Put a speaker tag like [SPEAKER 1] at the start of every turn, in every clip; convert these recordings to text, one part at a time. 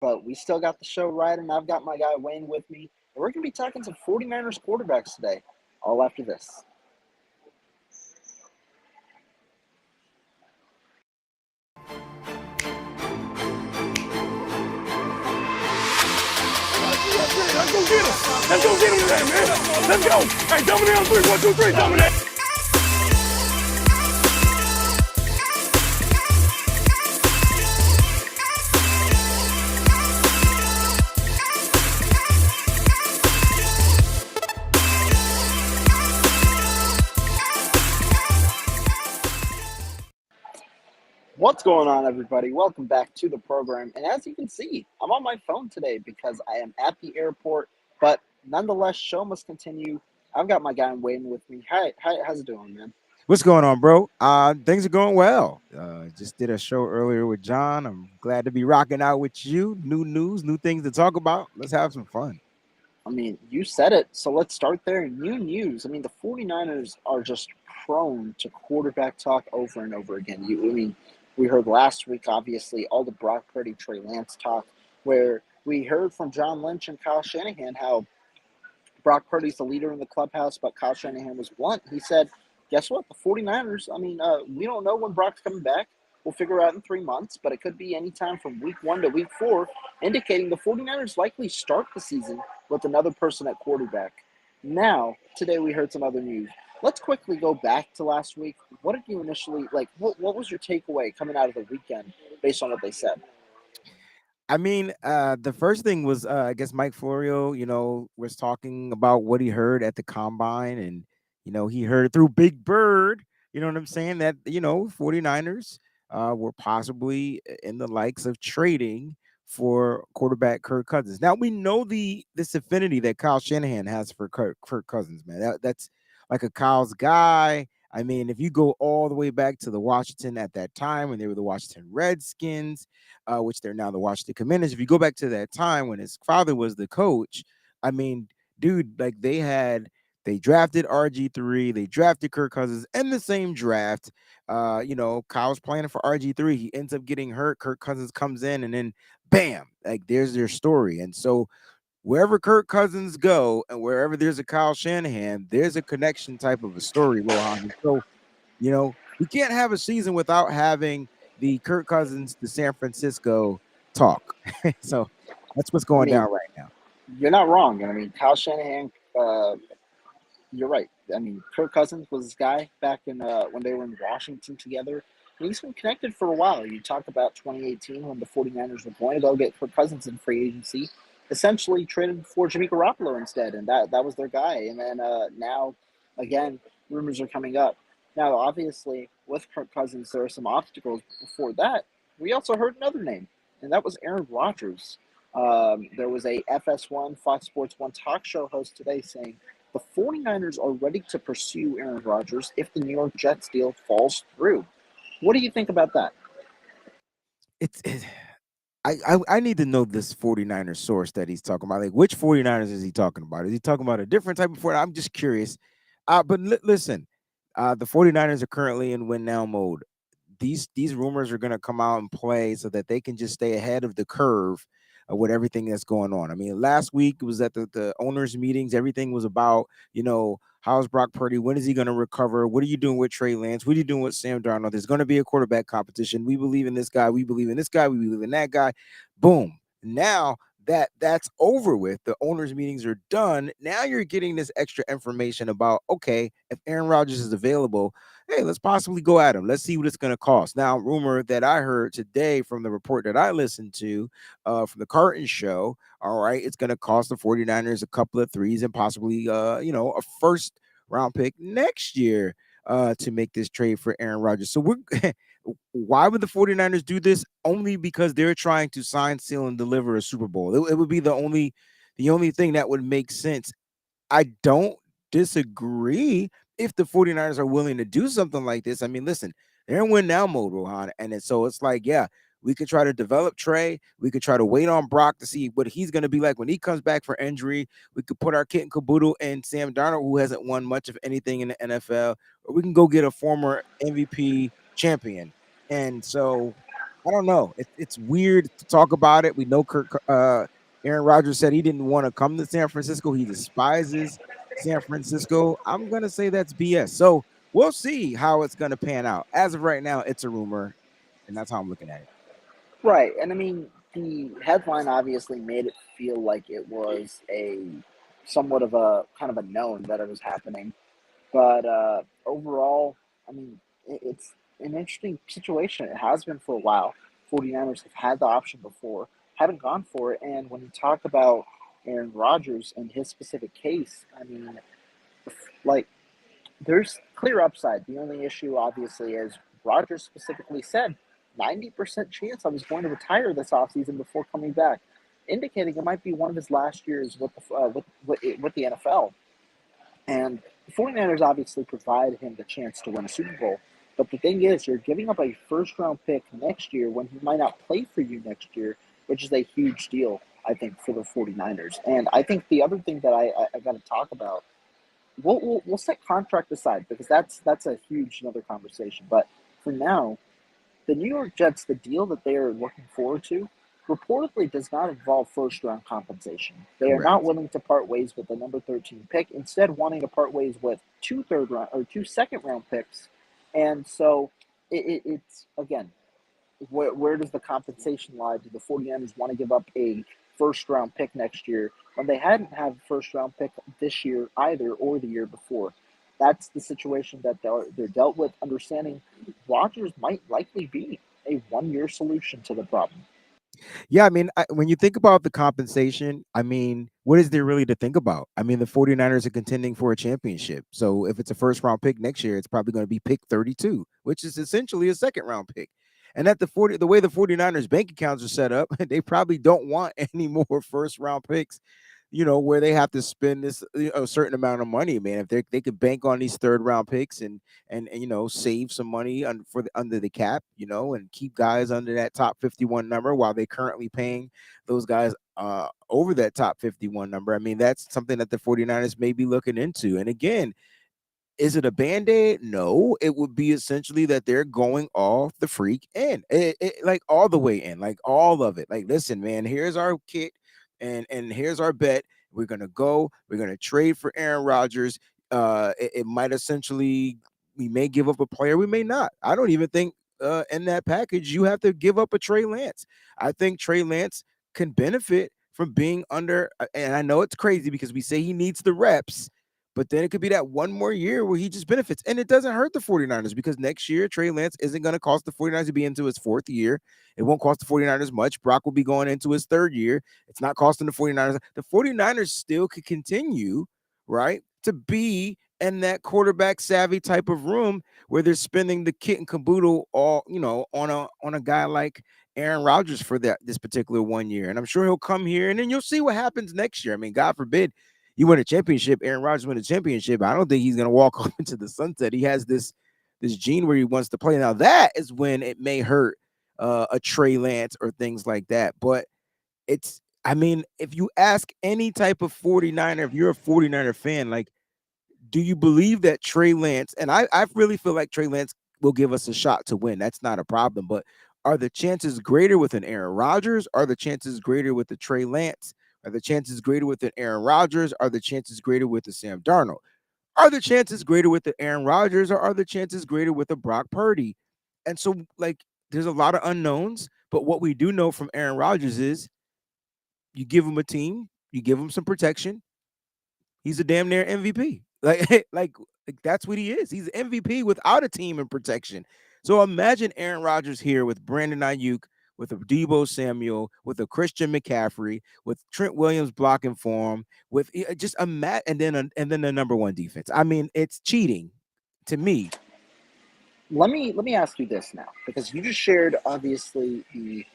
[SPEAKER 1] but we still got the show riding. I've got my guy Wayne with me, and we're going to be talking some 49ers quarterbacks today, all after this.
[SPEAKER 2] Let's go get him. Let's go get him today, man. Let's go. Hey, dominate on 3. 1, 2, 3. Dominate.
[SPEAKER 1] What's going on, everybody? Welcome back to the program. And as you can see, I'm on my phone today because I am at the airport. But nonetheless, show must continue. I've got my guy Wayne with me. Hi, how's it doing, man?
[SPEAKER 3] What's going on, bro? Things are going well. Just did a show earlier with John. I'm glad to be rocking out with you. New news, new things to talk about. Let's have some fun.
[SPEAKER 1] I mean, you said it. So let's start there. New news. I mean, the 49ers are just prone to quarterback talk over and over again. We heard last week, obviously, all the Brock Purdy, Trey Lance talk, where we heard from John Lynch and Kyle Shanahan how Brock Purdy's the leader in the clubhouse, but Kyle Shanahan was blunt. He said, guess what? The 49ers, we don't know when Brock's coming back. We'll figure out in 3 months, but it could be any time from week 1 to week 4, indicating the 49ers likely start the season with another person at quarterback. Now, today we heard some other news. Let's quickly go back to last week. What did you initially, what was your takeaway coming out of the weekend based on what they said?
[SPEAKER 3] I mean, the first thing was, I guess Mike Florio, was talking about what he heard at the combine, and, he heard it through Big Bird, you know what I'm saying, that, 49ers were possibly in the likes of trading for quarterback Kirk Cousins. Now, we know this affinity that Kyle Shanahan has for Kirk Cousins, man. That's like a Kyle's guy. I mean, if you go all the way back to the Washington at that time when they were the Washington Redskins, which they're now the Washington Commanders. If you go back to that time when his father was the coach, I mean, dude, like they drafted RG3, they drafted Kirk Cousins in the same draft. Kyle's playing for RG3. He ends up getting hurt. Kirk Cousins comes in, and then bam, like there's their story. And so wherever Kirk Cousins go and wherever there's a Kyle Shanahan, there's a connection type of a story, Rohan. So, we can't have a season without having the Kirk Cousins to San Francisco talk. So that's what's going down right now.
[SPEAKER 1] You're not wrong. I mean, Kyle Shanahan, you're right. I mean, Kirk Cousins was this guy back in when they were in Washington together. And he's been connected for a while. You talk about 2018 when the 49ers were going to go get Kirk Cousins in free agency, essentially traded for Jimmy Garoppolo instead, and that was their guy. And then now, again, rumors are coming up. Now, obviously, with Kirk Cousins, there are some obstacles. Before that, we also heard another name, and that was Aaron Rodgers. There was a FS1, Fox Sports 1 talk show host today saying the 49ers are ready to pursue Aaron Rodgers if the New York Jets deal falls through. What do you think about that?
[SPEAKER 3] I need to know this 49er source that he's talking about. Like, which 49ers is he talking about? Is he talking about a different type of 49? I'm just curious. But listen, the 49ers are currently in win now mode. These rumors are going to come out and play so that they can just stay ahead of the curve with everything that's going on. I mean, last week it was at the owners' meetings. Everything was about, how's Brock Purdy? When is he going to recover? What are you doing with Trey Lance? What are you doing with Sam Darnold? There's going to be a quarterback competition. We believe in this guy. We believe in this guy. We believe in that guy. Boom. Now that's over with. The owners' meetings are done. Now you're getting this extra information about, okay, if Aaron Rodgers is available, hey, let's possibly go at him. Let's see what it's going to cost. Now, rumor that I heard today from the report that I listened to from the Carton show, all right, it's going to cost the 49ers a couple of threes and possibly, a first round pick next year to make this trade for Aaron Rodgers. So why would the 49ers do this? Only because they're trying to sign, seal, and deliver a Super Bowl. It would be the only thing that would make sense. I don't disagree if the 49ers are willing to do something like this. I mean, listen, they're in win now mode, Rohan. And so it's like, yeah, we could try to develop Trey. We could try to wait on Brock to see what he's going to be like when he comes back for injury. We could put our kit and caboodle and Sam Darnold, who hasn't won much of anything in the NFL, or we can go get a former MVP champion. And so I don't know. It's weird to talk about it. We know Aaron Rodgers said he didn't want to come to San Francisco. He despises San Francisco. I'm gonna say that's BS. So we'll see how it's gonna pan out. As of right now, it's a rumor, and that's how I'm looking at it.
[SPEAKER 1] Right. And I mean, the headline obviously made it feel like it was a somewhat of a kind of a known that it was happening. But overall, I mean, it's an interesting situation. It has been for a while. 49ers have had the option before, haven't gone for it. And when you talk about Aaron Rodgers and his specific case, I mean, like, there's clear upside. The only issue, obviously, is Rodgers specifically said 90% chance I was going to retire this offseason before coming back, indicating it might be one of his last years with the NFL. And the 49ers obviously provide him the chance to win a Super Bowl. But the thing is, you're giving up a first round pick next year when he might not play for you next year, which is a huge deal, I think, for the 49ers. And I think the other thing that I got to talk about, we'll set contract aside because that's a huge another conversation. But for now, the New York Jets, the deal that they are looking forward to, reportedly does not involve first round compensation. They are not
[SPEAKER 3] Correct.
[SPEAKER 1] willing to part ways with the number 13 pick, instead wanting to part ways with two third round or two second round picks. And so it's again, where does the compensation lie? Do the 49ers want to give up a first round pick next year when they hadn't had a first round pick this year either or the year before? That's the situation that they're dealt with, understanding Rodgers might likely be a 1 year solution to the problem.
[SPEAKER 3] Yeah, I mean, when you think about the compensation, I mean, what is there really to think about? I mean, the 49ers are contending for a championship. So if it's a first round pick next year, it's probably going to be pick 32, which is essentially a second round pick. And at the way the 49ers bank accounts are set up, they probably don't want any more first round picks, where they have to spend this a certain amount of money, man. If they could bank on these third round picks and save some money under the cap, and keep guys under that top 51 number while they currently paying those guys over that top 51 number. I mean, that's something that the 49ers may be looking into. And again, is it a band-aid? No, it would be essentially that they're going off the freak in, like all the way in, like all of it. Like, listen, man, here's our kit, and here's our bet. We're gonna go. We're gonna trade for Aaron Rodgers. It might essentially, we may give up a player, we may not. I don't even think in that package you have to give up a Trey Lance. I think Trey Lance can benefit from being under, and I know it's crazy because we say he needs the reps, but then it could be that one more year where he just benefits. And it doesn't hurt the 49ers because next year, Trey Lance isn't going to cost the 49ers to be into his fourth year. It won't cost the 49ers much. Brock will be going into his third year. It's not costing the 49ers. The 49ers still could continue, right, to be in that quarterback savvy type of room where they're spending the kit and caboodle all, on a guy like Aaron Rodgers for this particular 1 year. And I'm sure he'll come here and then you'll see what happens next year. I mean, God forbid you win a championship, Aaron Rodgers win a championship. I don't think he's gonna walk off into the sunset. He has this gene where he wants to play. Now that is when it may hurt a Trey Lance or things like that. But I mean, if you ask any type of 49er, if you're a 49er fan, like, do you believe that Trey Lance, and I really feel like Trey Lance will give us a shot to win. That's not a problem. But are the chances greater with an Aaron Rodgers? Are the chances greater with the Trey Lance? Are the chances greater with an Aaron Rodgers? Are the chances greater with the Sam Darnold? Are the chances greater with the Aaron Rodgers, or are the chances greater with the Brock Purdy? And so, like, there's a lot of unknowns. But what we do know from Aaron Rodgers is you give him a team, you give him some protection, he's a damn near MVP. Like that's what he is. He's MVP without a team and protection. So imagine Aaron Rodgers here with Brandon Ayuk, with a Debo Samuel, with a Christian McCaffrey, with Trent Williams blocking for him, with just a Matt, and then the number one defense. I mean, it's cheating to me.
[SPEAKER 1] Let me ask you this now, because you just shared obviously the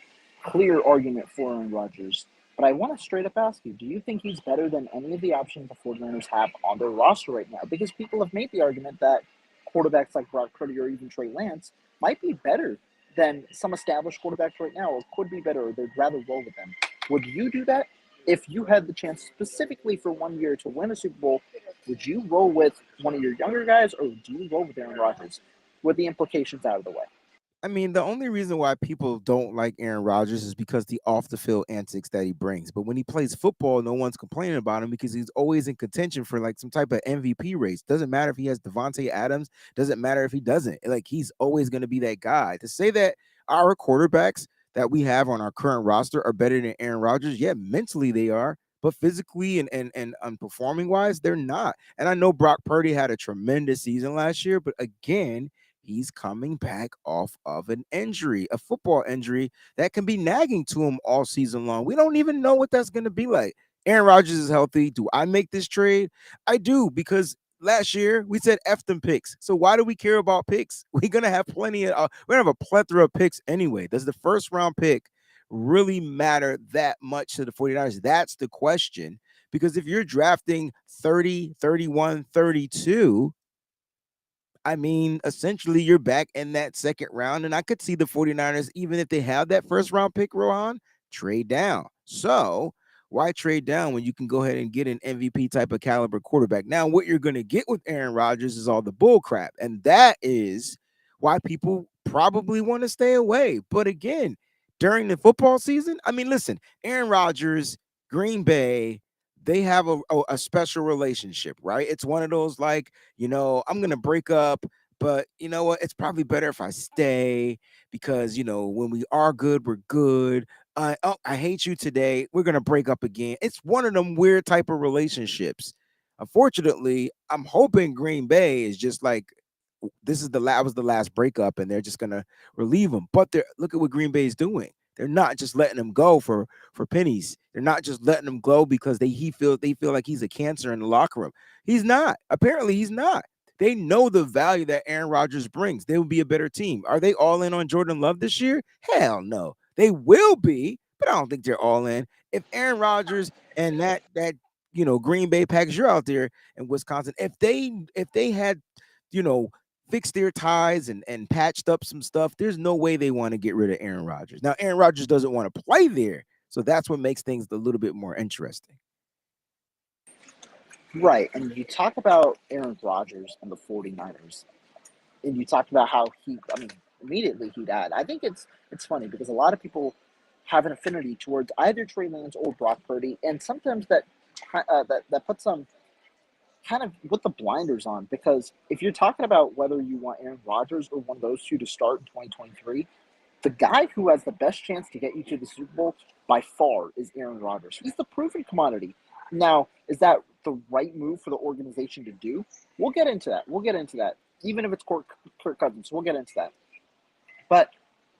[SPEAKER 1] clear argument for Aaron Rodgers, but I want to straight up ask you, do you think he's better than any of the options the 49ers have on their roster right now? Because people have made the argument that quarterbacks like Brock Purdy or even Trey Lance might be better than some established quarterbacks right now, or could be better, or they'd rather roll with them. Would you do that if you had the chance specifically for 1 year to win a Super Bowl? Would you roll with one of your younger guys, or do you roll with Aaron Rodgers? With the implications out of the way.
[SPEAKER 3] I mean, the only reason why people don't like Aaron Rodgers is because the off the field antics that he brings. But when he plays football, no one's complaining about him because he's always in contention for like some type of MVP race. Doesn't matter if he has Devontae Adams, doesn't matter if he doesn't. Like he's always going to be that guy. To say that our quarterbacks that we have on our current roster are better than Aaron Rodgers, yeah, mentally they are, but physically and performing wise, they're not. And I know Brock Purdy had a tremendous season last year, but again, he's coming back off of an injury, a football injury that can be nagging to him all season long. We don't even know what that's going to be like. Aaron Rodgers is healthy. Do I make this trade? I do, because last year we said F them picks. So why do we care about picks? We're gonna have plenty of we're gonna have a plethora of picks anyway. Does the first round pick really matter that much to the 49ers? That's the question. Because if you're drafting 30, 31, 32, I mean, essentially, you're back in that second round. And I could see the 49ers, even if they have that first round pick, Rohan, trade down. So why trade down when you can go ahead and get an MVP type of caliber quarterback? Now, what you're going to get with Aaron Rodgers is all the bull crap. And that is why people probably want to stay away. But again, during the football season, I mean, listen, Aaron Rodgers, Green Bay, they have a special relationship, right? It's one of those like, I'm gonna break up, but you know what? It's probably better if I stay because when we are good, we're good. I hate you today. We're gonna break up again. It's one of them weird type of relationships. Unfortunately, I'm hoping Green Bay is just like this is was the last breakup, and they're just gonna relieve him. But look at what Green Bay is doing. They're not just letting him go for pennies. They're not just letting him go because they feel like he's a cancer in the locker room. He's not. Apparently, he's not. They know the value that Aaron Rodgers brings. They will be a better team. Are they all in on Jordan Love this year? Hell no. They will be, but I don't think they're all in. If Aaron Rodgers and that Green Bay package, you're out there in Wisconsin, if they had you know fixed their ties and patched up some stuff, there's no way they want to get rid of Aaron Rodgers. Now, Aaron Rodgers doesn't want to play there, so that's what makes things a little bit more interesting.
[SPEAKER 1] Right. And you talk about Aaron Rodgers and the 49ers, and you talked about how I mean, immediately he died. I think it's funny because a lot of people have an affinity towards either Trey Lance or Brock Purdy, and sometimes that puts them kind of with the blinders on because if you're talking about whether you want Aaron Rodgers or one of those two to start in 2023, the guy who has the best chance to get you to the Super Bowl by far is Aaron Rodgers. He's the proven commodity. Now, is that the right move for the organization to do? We'll get into that. We'll get into that. Even if it's Kirk Cousins, we'll get into that. But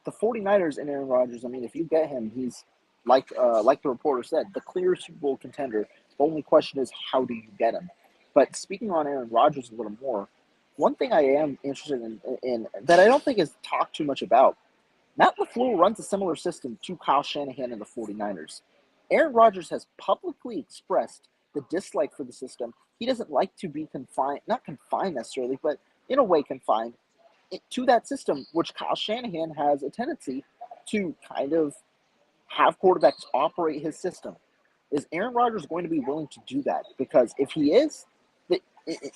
[SPEAKER 1] the 49ers and Aaron Rodgers, I mean, if you get him, he's like the reporter said, the clear Super Bowl contender. The only question is how do you get him? But speaking on Aaron Rodgers a little more, one thing I am interested in that I don't think is talked too much about. Matt LaFleur runs a similar system to Kyle Shanahan and the 49ers. Aaron Rodgers has publicly expressed the dislike for the system. He doesn't like to be confined, not confined necessarily, but in a way confined to that system, which Kyle Shanahan has a tendency to kind of have quarterbacks operate his system. Is Aaron Rodgers going to be willing to do that? Because if he is,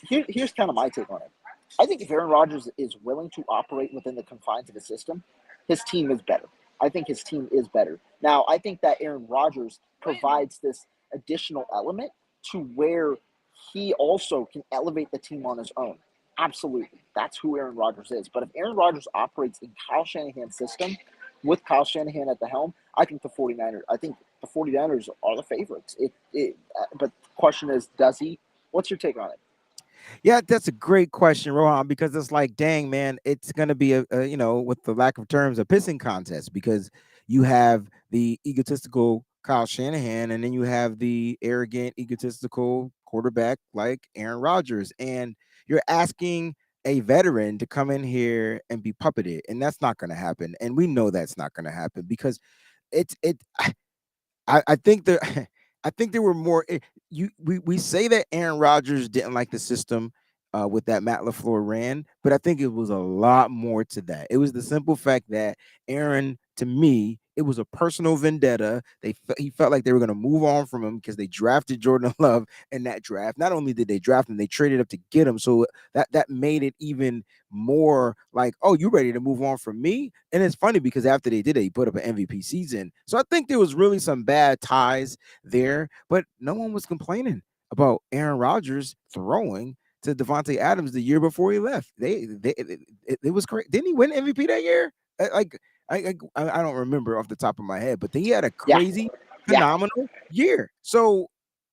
[SPEAKER 1] here's kind of my take on it. I think if Aaron Rodgers is willing to operate within the confines of his system, his team is better. I think his team is better. Now, I think that Aaron Rodgers provides this additional element to where he also can elevate the team on his own. Absolutely. That's who Aaron Rodgers is. But if Aaron Rodgers operates in Kyle Shanahan's system with Kyle Shanahan at the helm, I think the 49ers are the favorites. But the question is, does he? What's your take on it?
[SPEAKER 3] Yeah, that's a great question, Rohan, because it's like, dang, man, it's going to be with the lack of terms, a pissing contest because you have the egotistical Kyle Shanahan and then you have the arrogant, egotistical quarterback like Aaron Rodgers. And you're asking a veteran to come in here and be puppeted, and that's not going to happen. And we know that's not going to happen because it I think there I think there were more we say that Aaron Rodgers didn't like the system with that Matt LaFleur ran, but I think it was a lot more to that. It was the simple fact that Aaron, to me, it was a personal vendetta. He felt like they were going to move on from him because they drafted Jordan Love in that draft. Not only did they draft him, they traded up to get him. So that made it even more like, oh, you ready to move on from me? And it's funny because after they did it, he put up an MVP season. So I think there was really some bad ties there, but no one was complaining about Aaron Rodgers throwing to Devontae Adams the year before he left. It was great. Didn't he win MVP that year? Like I don't remember off the top of my head, but he had a
[SPEAKER 1] Yeah,
[SPEAKER 3] crazy,
[SPEAKER 1] yeah.
[SPEAKER 3] phenomenal year. So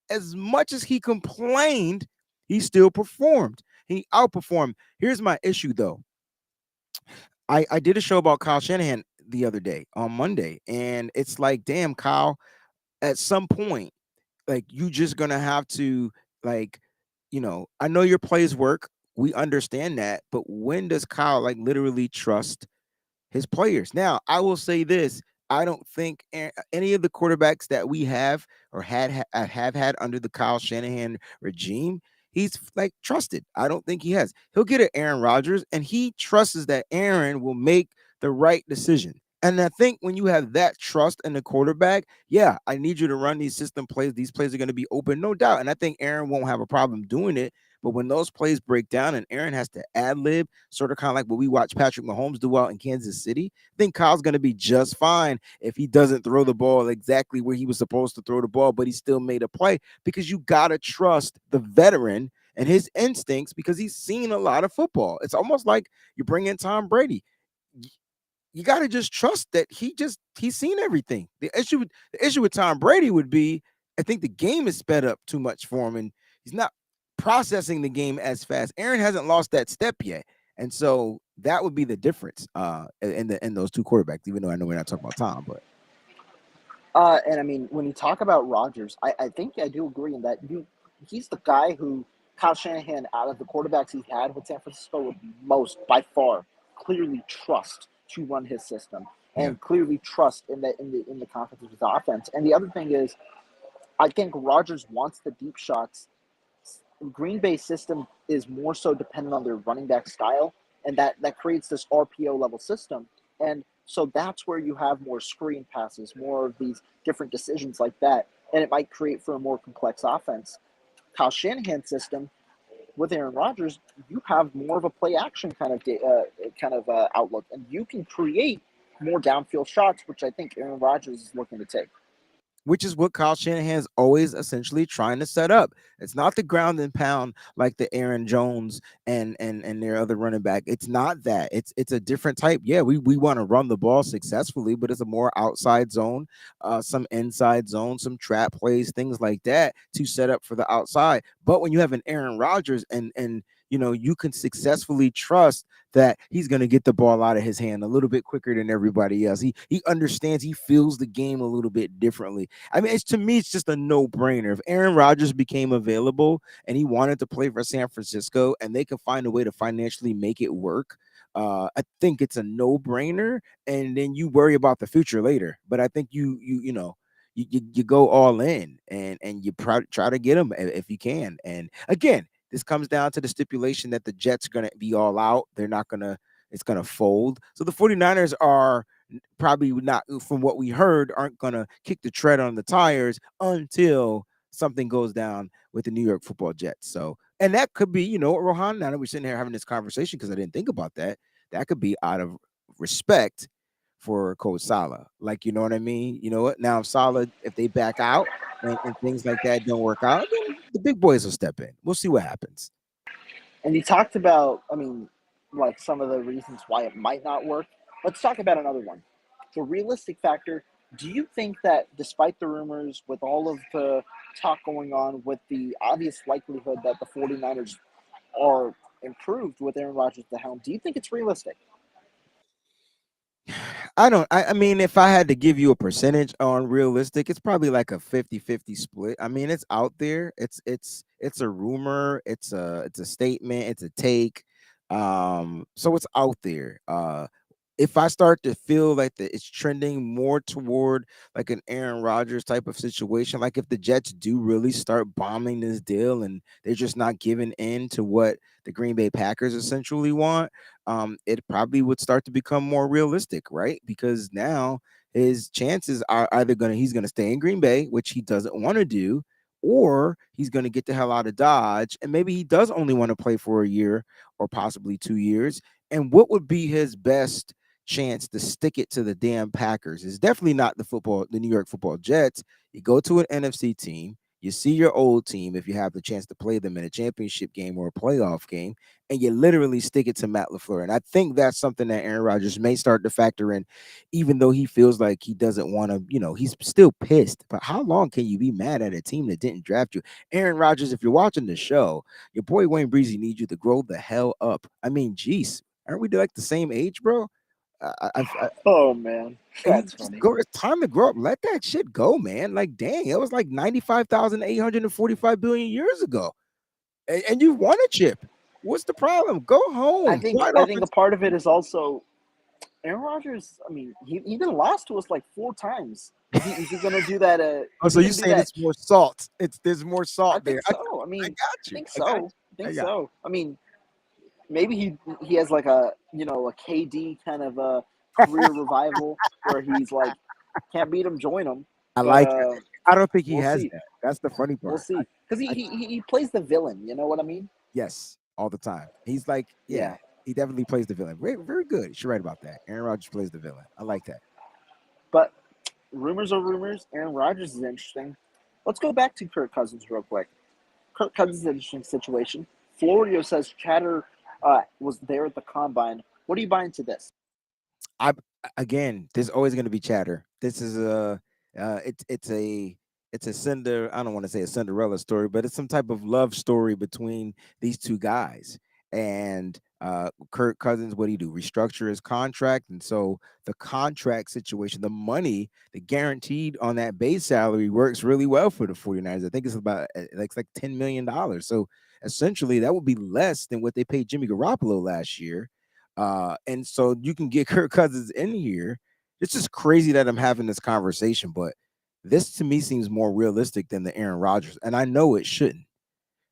[SPEAKER 3] as much as he complained, he still performed. He outperformed. Here's my issue though. I did a show about Kyle Shanahan the other day on Monday, and it's like, damn, Kyle, at some point, like you just gonna have to like, I know your plays work. We understand that, but when does Kyle like literally trust his players? Now, I will say this: I don't think any of the quarterbacks that we have or have had under the Kyle Shanahan regime, he's like trusted. I don't think he has. He'll get an Aaron Rodgers, and he trusts that Aaron will make the right decision. And I think when you have that trust in the quarterback, yeah, I need you to run these system plays. These plays are going to be open, no doubt. And I think Aaron won't have a problem doing it. But when those plays break down and Aaron has to ad lib, sort of kind of like what we watch Patrick Mahomes do out in Kansas City, I think Kyle's going to be just fine if he doesn't throw the ball exactly where he was supposed to throw the ball, but he still made a play because you got to trust the veteran and his instincts because he's seen a lot of football. It's almost like you bring in Tom Brady. You got to just trust that he's seen everything. The issue with Tom Brady would be, I think the game is sped up too much for him and he's not processing the game as fast. Aaron hasn't lost that step yet. And so that would be the difference in those two quarterbacks, even though I know we're not talking about Tom, but
[SPEAKER 1] And I mean, when you talk about Rodgers, I think I do agree in that he's the guy who Kyle Shanahan, out of the quarterbacks he's had with San Francisco, would most by far clearly trust to run his system
[SPEAKER 3] yeah.
[SPEAKER 1] and clearly trust in the confidence of his offense. And the other thing is, I think Rodgers wants the deep shots. Green Bay system is more so dependent on their running back style, and that creates this RPO level system. And so that's where you have more screen passes, more of these different decisions like that, and it might create for a more complex offense. Kyle Shanahan's system with Aaron Rodgers, you have more of a play action kind of outlook, and you can create more downfield shots, which I think Aaron Rodgers is looking to take.
[SPEAKER 3] Which is what Kyle Shanahan's always essentially trying to set up. It's not the ground and pound like the Aaron Jones and their other running back. It's not that. It's a different type. Yeah, we want to run the ball successfully, but it's a more outside zone, some inside zone, some trap plays, things like that to set up for the outside. But when you have an Aaron Rodgers and you can successfully trust that he's going to get the ball out of his hand a little bit quicker than everybody else. He understands, he feels the game a little bit differently. I mean, to me, it's just a no-brainer. If Aaron Rodgers became available and he wanted to play for San Francisco and they could find a way to financially make it work, I think it's a no-brainer. And then you worry about the future later. But I think you go all in and you try to get him if you can. And again, this comes down to the stipulation that the Jets are going to be all out. They're not going to, it's going to fold. So the 49ers are probably not, from what we heard, aren't going to kick the tread on the tires until something goes down with the New York Football Jets. So, and that could be, Rohan, now that we're sitting here having this conversation, because I didn't think about that, that could be out of respect for Coach Salah. Like, you know what I mean? You know what? Now, if Salah, if they back out, and things like that don't work out, then the big boys will step in. We'll see what happens.
[SPEAKER 1] And you talked about, I mean, like some of the reasons why it might not work. Let's talk about another one. The realistic factor. Do you think that despite the rumors, with all of the talk going on, with the obvious likelihood that the 49ers are improved with Aaron Rodgers at the helm, do you think it's realistic?
[SPEAKER 3] I don't I mean, if I had to give you a percentage on realistic, it's probably like a 50-50 split. I mean, it's out there. It's a rumor, it's a statement, it's a take. So it's out there. If I start to feel like it's trending more toward like an Aaron Rodgers type of situation, like if the Jets do really start bombing this deal and they're just not giving in to what the Green Bay Packers essentially want, it probably would start to become more realistic, right? Because now his chances are either he's gonna stay in Green Bay, which he doesn't want to do, or he's gonna get the hell out of Dodge, and maybe he does only want to play for a year or possibly 2 years. And what would be his best chance to stick it to the damn Packers? It's definitely not the New York Football Jets. You go to an NFC team, you see your old team if you have the chance to play them in a championship game or a playoff game, and you literally stick it to Matt LaFleur. And I think that's something that Aaron Rodgers may start to factor in, even though he feels like he doesn't want to, he's still pissed. But how long can you be mad at a team that didn't draft you? Aaron Rodgers, if you're watching the show, your boy Wayne Breezie needs you to grow the hell up. I mean, geez, aren't we like the same age, bro?
[SPEAKER 1] Oh man,
[SPEAKER 3] You
[SPEAKER 1] that's
[SPEAKER 3] just
[SPEAKER 1] funny.
[SPEAKER 3] go. It's time to grow up. Let that shit go, man. Like, dang, it was like 95,845 billion years ago, and you won a chip. What's the problem? Go
[SPEAKER 1] I
[SPEAKER 3] home.
[SPEAKER 1] think
[SPEAKER 3] Right
[SPEAKER 1] I
[SPEAKER 3] off.
[SPEAKER 1] think a part of it is also Aaron Rodgers. I mean, he done lost to us like 4 times. Is he gonna do that?
[SPEAKER 3] Oh,
[SPEAKER 1] Is
[SPEAKER 3] so
[SPEAKER 1] he
[SPEAKER 3] you're
[SPEAKER 1] gonna do
[SPEAKER 3] saying
[SPEAKER 1] that?
[SPEAKER 3] it's more salt? There's more
[SPEAKER 1] I
[SPEAKER 3] salt there.
[SPEAKER 1] think so.
[SPEAKER 3] I
[SPEAKER 1] I
[SPEAKER 3] got you.
[SPEAKER 1] think
[SPEAKER 3] I got
[SPEAKER 1] so. I
[SPEAKER 3] you. I
[SPEAKER 1] think
[SPEAKER 3] got.
[SPEAKER 1] so. I mean, maybe he has like a KD kind of a career revival where he's like can't beat him, join him.
[SPEAKER 3] I
[SPEAKER 1] But
[SPEAKER 3] like it. I don't think he
[SPEAKER 1] we'll
[SPEAKER 3] has
[SPEAKER 1] see.
[SPEAKER 3] that. That's the funny
[SPEAKER 1] We'll
[SPEAKER 3] part.
[SPEAKER 1] see. Because
[SPEAKER 3] I
[SPEAKER 1] he plays the villain. You know what I mean?
[SPEAKER 3] yes, all the time. He's like, yeah,
[SPEAKER 1] Yeah.
[SPEAKER 3] he definitely plays the villain. Very, very good. You're right about that. Aaron Rodgers plays the villain. I like that.
[SPEAKER 1] But rumors are rumors. Aaron Rodgers is interesting. Let's go back to Kirk Cousins real quick. Kirk Cousins is an interesting situation. Florio says Chatter was there at the combine. What are you buying to this?
[SPEAKER 3] I again, there's always going to be chatter. This is it's a cinder. I don't want to say a Cinderella story, but it's some type of love story between these two guys. And Kirk Cousins, what do you do? Restructure his contract, and so the contract situation, the money, the guaranteed on that base salary works really well for the 49ers. I think it's about like $10 million. So essentially, that would be less than what they paid Jimmy Garoppolo last year, and so you can get Kirk Cousins in here. It's just crazy that I'm having this conversation, but this to me seems more realistic than the Aaron Rodgers. And I know it shouldn't,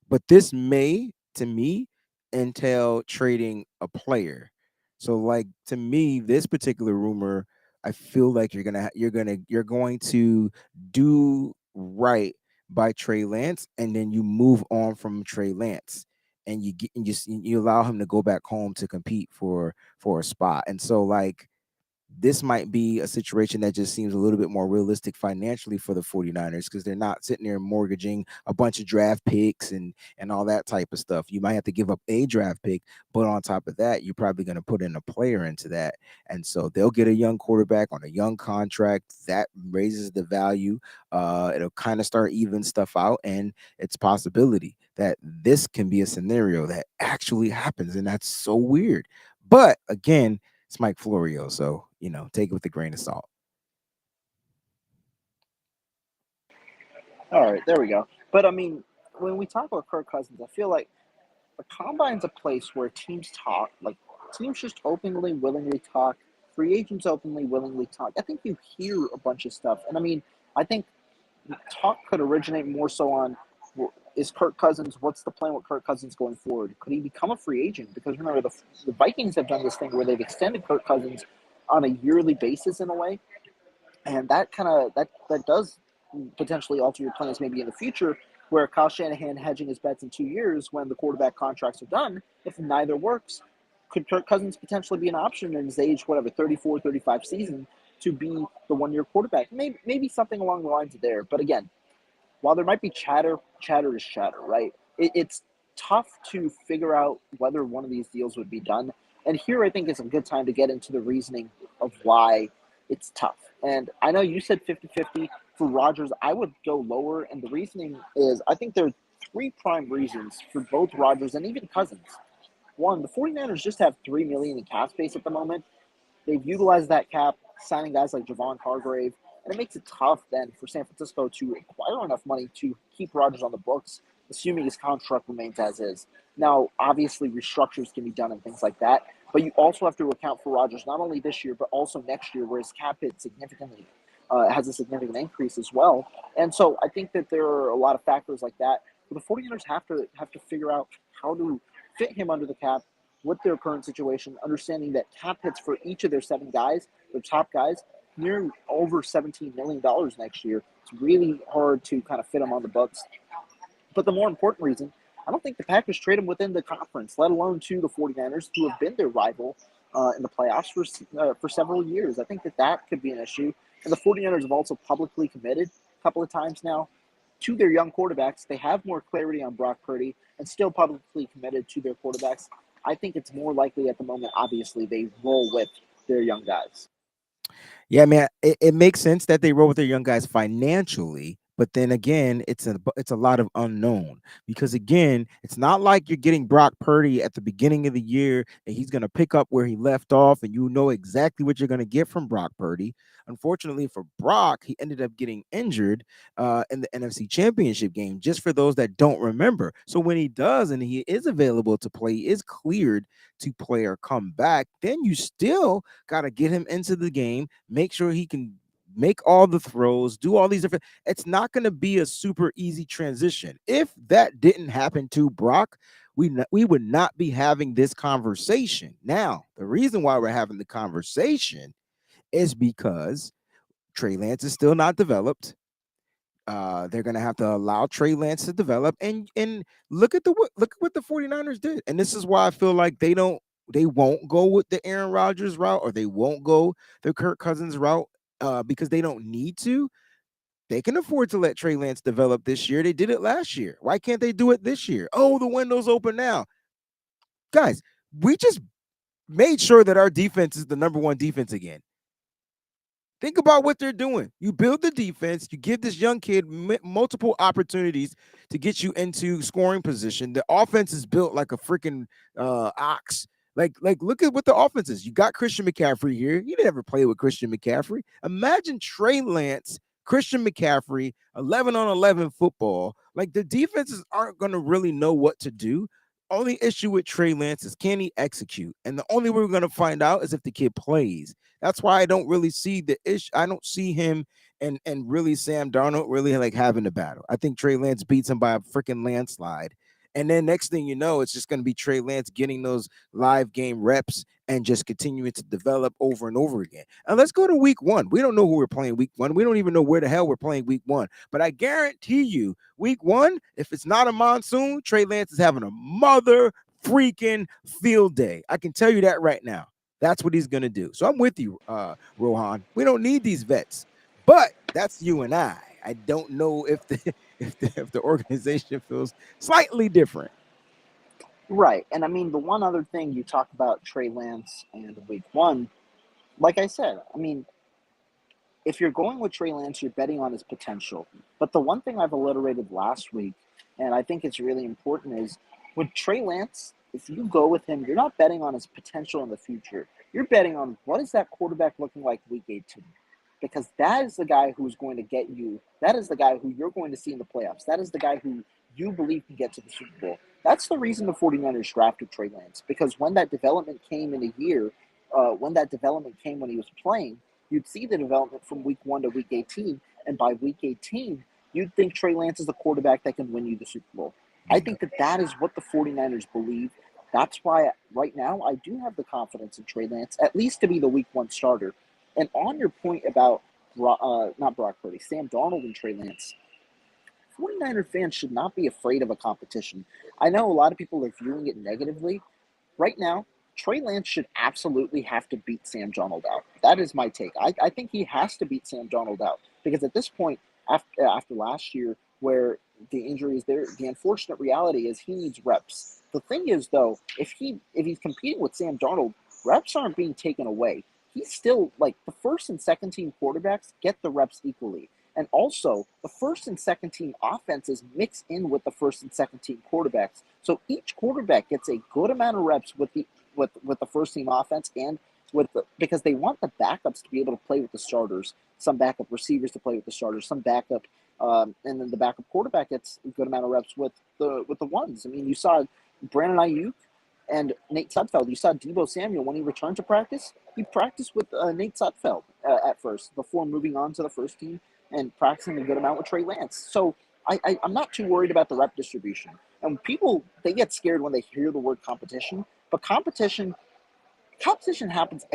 [SPEAKER 3] but this may, to me, entail trading a player. So, like to me, this particular rumor, I feel like you're going to do right by Trey Lance, and then you move on from Trey Lance, and you allow him to go back home to compete for a spot. And so, like, this might be a situation that just seems a little bit more realistic financially for the 49ers, because they're not sitting there mortgaging a bunch of draft picks and all that type of stuff. You might have to give up a draft pick, but on top of that, you're probably going to put in a player into that. And so they'll get a young quarterback on a young contract that raises the value. It'll kind of start even stuff out, and it's possibility that this can be a scenario that actually happens, and that's so weird. But again, it's Mike Florio, so take it with a grain of salt.
[SPEAKER 1] All right, there we go. But I mean, when we talk about Kirk Cousins, I feel like the combine's a place where teams talk, like teams just openly, willingly talk. Free agents openly, willingly talk. I think you hear a bunch of stuff, and I mean, I think talk could originate more so on is Kirk Cousins, what's the plan with Kirk Cousins going forward? Could he become a free agent? Because remember, the Vikings have done this thing where they've extended Kirk Cousins on a yearly basis in a way, and that does potentially alter your plans maybe in the future. Where Kyle Shanahan hedging his bets in 2 years when the quarterback contracts are done, if neither works, could Kirk Cousins potentially be an option in his age, whatever, 34, 35 season to be the 1 year quarterback? Maybe something along the lines of there. But again, while there might be chatter, chatter is chatter, right? It's tough to figure out whether one of these deals would be done. And here I think is a good time to get into the reasoning of why it's tough. And I know you said 50-50 for Rodgers. I would go lower. And the reasoning is I think there are three prime reasons for both Rodgers and even Cousins. One, the 49ers just have $3 million in cap space at the moment. They've utilized that cap, signing guys like Javon Hargrave, and it makes it tough then for San Francisco to acquire enough money to keep Rodgers on the books, assuming his contract remains as is. Now, obviously, restructures can be done and things like that, but you also have to account for Rodgers not only this year but also next year, where his cap hit significantly has a significant increase as well. And so I think that there are a lot of factors like that. But the 49ers have to figure out how to fit him under the cap with their current situation, understanding that cap hits for each of their 7 guys, their top guys, near over $17 million next year. It's really hard to kind of fit him on the books. But the more important reason, I don't think the Packers trade him within the conference, let alone to the 49ers, who have been their rival in the playoffs for several years. I think that could be an issue. And the 49ers have also publicly committed a couple of times now to their young quarterbacks. They have more clarity on Brock Purdy and still publicly committed to their quarterbacks. I think it's more likely at the moment, obviously, they roll with their young guys.
[SPEAKER 3] Yeah, man, it makes sense that they roll with their young guys financially, but then again, it's a lot of unknown because again, it's not like you're getting Brock Purdy at the beginning of the year and he's going to pick up where he left off, and you know exactly what you're going to get from Brock Purdy. Unfortunately for Brock, he ended up getting injured in the NFC Championship game. Just for those that don't remember, so when he does and he is available to play, is cleared to play or come back, then you still got to get him into the game, make sure he can make all the throws, do all these different. It's not going to be a super easy transition. If that didn't happen to Brock, we would not be having this conversation. Now, the reason why we're having the conversation is because Trey Lance is still not developed. They're gonna have to allow Trey Lance to develop, and look at what the 49ers did. And this is why I feel like they won't go with the Aaron Rodgers route, or they won't go the Kirk Cousins route because they don't need to. They can afford to let Trey Lance develop this year. They did it last year. Why can't they do it this year? Oh, the window's open now. Guys, we just made sure that our defense is the number one defense again. Think about what they're doing. You build the defense, you give this young kid multiple opportunities to get you into scoring position. The offense is built like a freaking ox. Like, look at what the offense is. You got Christian McCaffrey here. You never play with Christian McCaffrey. Imagine Trey Lance, Christian McCaffrey, 11 on 11 football. Like, the defenses aren't going to really know what to do. Only issue with Trey Lance is, can he execute? And the only way we're going to find out is if the kid plays. That's why I don't really see the issue. I don't see him and really Sam Darnold really like having a battle. I think Trey Lance beats him by a freaking landslide. And then next thing you know, it's just going to be Trey Lance getting those live game reps and just continuing to develop over and over again. And let's go to week one. We don't know who we're playing week one. We don't even know where the hell we're playing week one. But I guarantee you, week one, if it's not a monsoon, Trey Lance is having a mother freaking field day. I can tell you that right now. That's what he's going to do. So I'm with you, Rohan. We don't need these vets, but that's you and I. I don't know if the organization feels slightly different.
[SPEAKER 1] Right. And I mean, the one other thing you talk about Trey Lance and week one, like I said, I mean, if you're going with Trey Lance, you're betting on his potential. But the one thing I've alliterated last week, and I think it's really important, is with Trey Lance, if you go with him, you're not betting on his potential in the future. You're betting on what is that quarterback looking like week 18. Because that is the guy who's going to get you. That is the guy who you're going to see in the playoffs. That is the guy who you believe can get to the Super Bowl. That's the reason the 49ers drafted Trey Lance. Because when that development came in a year, when that development came when he was playing, you'd see the development from week 1 to week 18. And by week 18, you'd think Trey Lance is the quarterback that can win you the Super Bowl. I think that is what the 49ers believe. That's why right now I do have the confidence in Trey Lance, at least to be the week 1 starter. And on your point about not Brock Purdy, Sam Darnold and Trey Lance, 49er fans should not be afraid of a competition. I know a lot of people are viewing it negatively. Right now, Trey Lance should absolutely have to beat Sam Darnold out. That is my take. I think he has to beat Sam Darnold out because at this point, after last year, where the injury is there, the unfortunate reality is he needs reps. The thing is, though, if he's competing with Sam Darnold, reps aren't being taken away. He's still like the first and second team quarterbacks get the reps equally. And also, the first and second team offenses mix in with the first and second team quarterbacks. So each quarterback gets a good amount of reps with the first team offense and because they want the backups to be able to play with the starters, some backup receivers to play with the starters, some backup, and then the backup quarterback gets a good amount of reps with the ones. I mean, you saw Brandon Ayuk and Nate Sudfeld. You saw Deebo Samuel when he returned to practice. He practiced with Nate Sudfeld at first before moving on to the first team and practicing a good amount with Trey Lance. So I'm not too worried about the rep distribution. And people, they get scared when they hear the word competition. But competition happens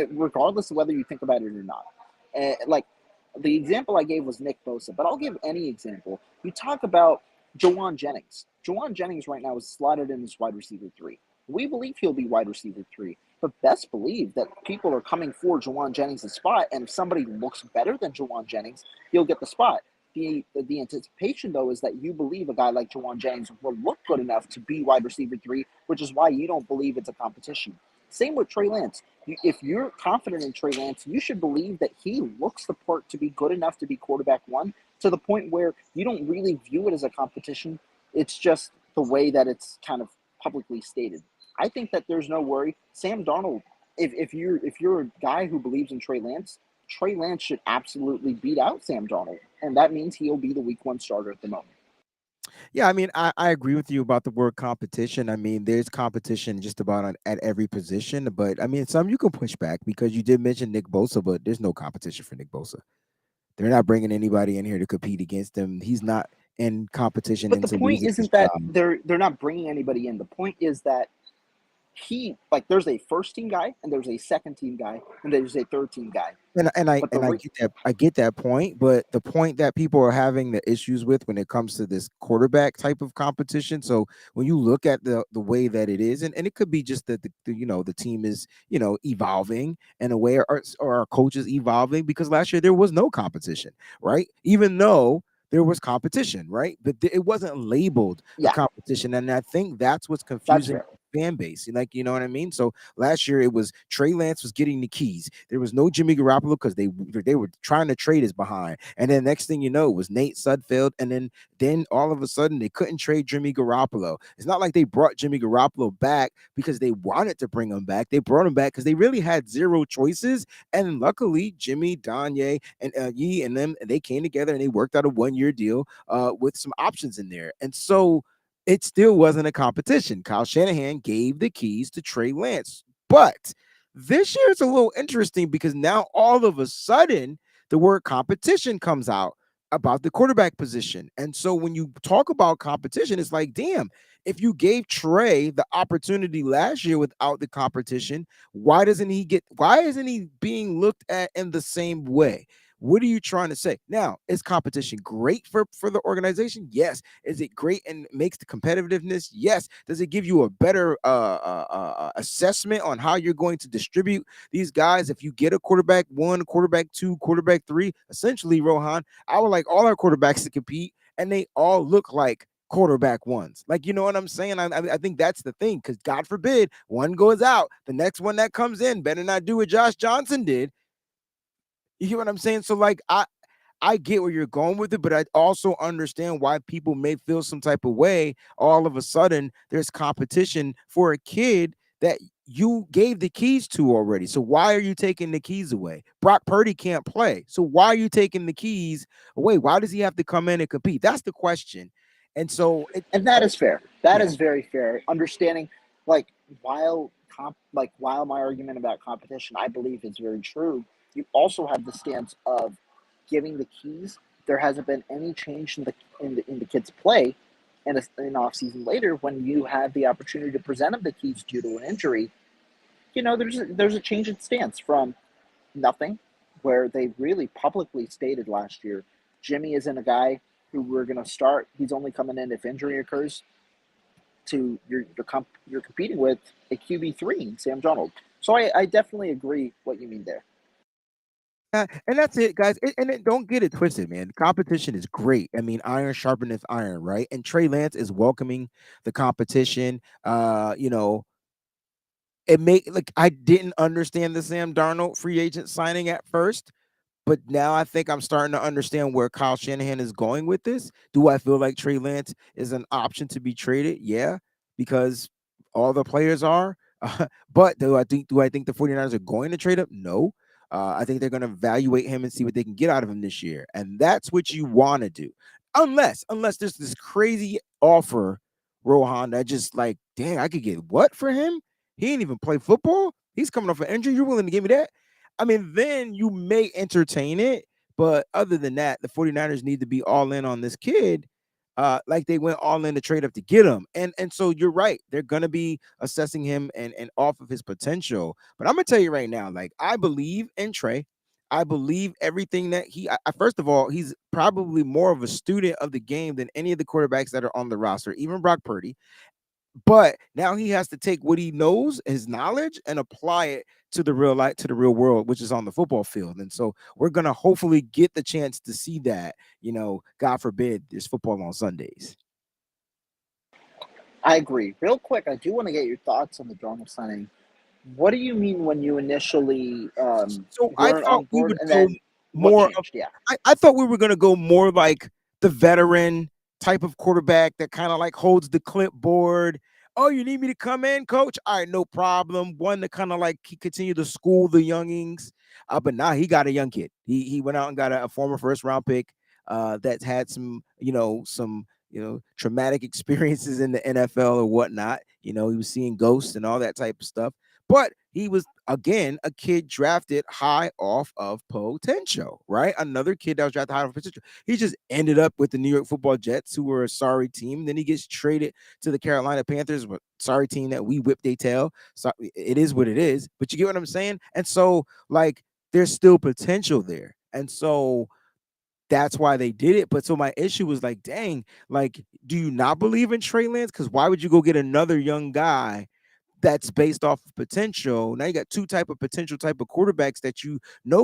[SPEAKER 1] regardless of whether you think about it or not. Like the example I gave was Nick Bosa, but I'll give any example. You talk about Jawan Jennings. Jawan Jennings right now is slotted in as wide receiver three. We believe he'll be wide receiver three, but best believe that people are coming for Jawan Jennings' spot, and if somebody looks better than Jawan Jennings, he'll get the spot. The anticipation, though, is that you believe a guy like Jawan Jennings will look good enough to be wide receiver three, which is why you don't believe it's a competition. Same with Trey Lance. If you're confident in Trey Lance, you should believe that he looks the part to be good enough to be quarterback one, to the point where you don't really view it as a competition. It's just the way that it's kind of publicly stated. I think that there's no worry. Sam Darnold, if you're a guy who believes in Trey Lance should absolutely beat out Sam Darnold, and that means he'll be the week one starter at the moment.
[SPEAKER 3] Yeah, I mean, I agree with you about the word competition. I mean, there's competition just about at every position, but I mean, some you can push back because you did mention Nick Bosa, but there's no competition for Nick Bosa. They're not bringing anybody in here to compete against him. He's not in competition
[SPEAKER 1] But the
[SPEAKER 3] into
[SPEAKER 1] point
[SPEAKER 3] losing his
[SPEAKER 1] isn't that
[SPEAKER 3] job.
[SPEAKER 1] they're not bringing anybody in. The point is that there's a first team guy and there's a second team guy and there's a third team guy. But
[SPEAKER 3] And I get that point, but the point that people are having the issues with when it comes to this quarterback type of competition. So when you look at the way that it is, and it could be just that the team is evolving in a way, or our coach is evolving, because last year there was no competition, right? Even though there was competition, right? But it wasn't labeled a
[SPEAKER 1] yeah,
[SPEAKER 3] competition, and I think that's what's
[SPEAKER 1] that's
[SPEAKER 3] confusing
[SPEAKER 1] fair.
[SPEAKER 3] the fan base. Like, you know what I mean? So last year it was Trey Lance was getting the keys. There was no Jimmy Garoppolo because they were trying to trade his behind. And then next thing you know, it was Nate Sudfeld. And then all of a sudden they couldn't trade Jimmy Garoppolo. It's not like they brought Jimmy Garoppolo back because they wanted to bring him back. They brought him back because they really had zero choices. And luckily, Jimmy, Danye, and Yee and them, they came together and they worked out a 1-year deal with some options in there. And so it still wasn't a competition. Kyle Shanahan gave the keys to Trey Lance. But this year it's a little interesting because now all of a sudden the word competition comes out about the quarterback position. And so when you talk about competition, it's like, damn, if you gave Trey the opportunity last year without the competition, why isn't he being looked at in the same way? What are you trying to say? Now, is competition great for the organization? Yes. Is it great and makes the competitiveness? Yes. Does it give you a better assessment on how you're going to distribute these guys? If you get a quarterback one, quarterback two, quarterback three, essentially, Rohan, I would like all our quarterbacks to compete, and they all look like quarterback ones. Like, you know what I'm saying? I think that's the thing, because God forbid one goes out, the next one that comes in better not do what Josh Johnson did. You hear what I'm saying? So like I get where you're going with it, but I also understand why people may feel some type of way. All of a sudden, there's competition for a kid that you gave the keys to already. So why are you taking the keys away? Brock Purdy can't play. So why are you taking the keys away? Why does he have to come in and compete? That's the question. And so
[SPEAKER 1] And that is fair. That
[SPEAKER 3] yeah.
[SPEAKER 1] is very fair. Understanding, like, while my argument about competition, I believe is very true. You also have the stance of giving the keys. There hasn't been any change in the kid's play, and an off season later, when you have the opportunity to present them the keys due to an injury, there's a change in stance from nothing, where they really publicly stated last year, Jimmy isn't a guy who we're going to start. He's only coming in if injury occurs. To you're competing with a QB3, Sam Darnold. So I definitely agree what you mean there.
[SPEAKER 3] And that's it, guys. Don't get it twisted, man. Competition is great. I mean, iron sharpeneth iron, right? And Trey Lance is welcoming the competition. It make like I didn't understand the Sam Darnold free agent signing at first, but now I think I'm starting to understand where Kyle Shanahan is going with this. Do I feel like Trey Lance is an option to be traded? Yeah, because all the players are. But do I think the 49ers are going to trade up? No. I think they're going to evaluate him and see what they can get out of him this year. And that's what you want to do. Unless there's this crazy offer, Rohan, that just like, dang, I could get what for him? He ain't even play football. He's coming off an injury. You're willing to give me that? I mean, then you may entertain it. But other than that, the 49ers need to be all in on this kid. Like they went all in to trade up to get him. And so you're right. They're gonna be assessing him and off of his potential. But I'm gonna tell you right now, like I believe in Trey. I believe everything that first of all, he's probably more of a student of the game than any of the quarterbacks that are on the roster, even Brock Purdy. But now he has to take what he knows, his knowledge, and apply it to the real life, to the real world, which is on the football field. And so we're gonna hopefully get the chance to see that. God forbid there's football on Sundays.
[SPEAKER 1] I agree. Real quick, I do want to get your thoughts on the Darnold signing. What do you mean when you initially
[SPEAKER 3] So I
[SPEAKER 1] weren't
[SPEAKER 3] thought
[SPEAKER 1] on
[SPEAKER 3] we
[SPEAKER 1] board,
[SPEAKER 3] would
[SPEAKER 1] and
[SPEAKER 3] go
[SPEAKER 1] then what
[SPEAKER 3] more of
[SPEAKER 1] changed? Yeah.
[SPEAKER 3] I thought we were gonna go more like the veteran type of quarterback that kind of like holds the clipboard. Oh, you need me to come in, coach? All right, no problem. One to kind of like continue to school the youngings. But now he got a young kid. He went out and got a former first round pick that's had some traumatic experiences in the NFL or whatnot. He was seeing ghosts and all that type of stuff. But he was again a kid drafted high off of potential, right? Another kid that was drafted high off of potential. He just ended up with the New York Football Jets, who were a sorry team. Then he gets traded to the Carolina Panthers, but sorry team that we whipped their tail. So it is what it is. But you get what I'm saying? And so, like, there's still potential there. And so that's why they did it. But so my issue was like, dang, like, do you not believe in Trey Lance? Because why would you go get another young guy that's based off of potential? Now you got two type of potential type of quarterbacks that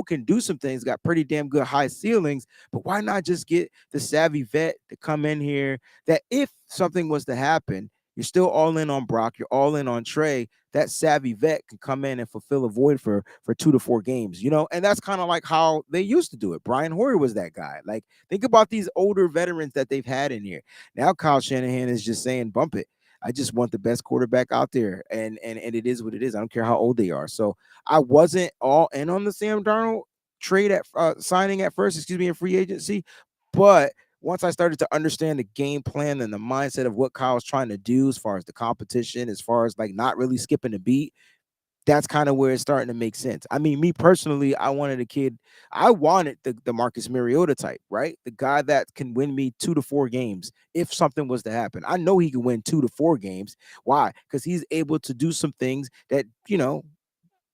[SPEAKER 3] can do some things, got pretty damn good high ceilings. But why not just get the savvy vet to come in here that if something was to happen, you're still all in on Brock, you're all in on Trey. That savvy vet can come in and fulfill a void for 2 to 4 games, and that's kind of like how they used to do it. Brian Hoyer was that guy. Like, think about these older veterans that they've had in here. Now Kyle Shanahan is just saying, bump it. I just want the best quarterback out there, and it is what it is. I don't care how old they are. So I wasn't all in on the Sam Darnold trade at signing at first, excuse me, in free agency, but once I started to understand the game plan and the mindset of what Kyle's trying to do as far as the competition, as far as like not really skipping a beat, that's kind of where it's starting to make sense. I mean, me personally, I wanted the Marcus Mariota type, right? The guy that can win me 2 to 4 games if something was to happen. I know he can win 2 to 4 games. Why? Because he's able to do some things that,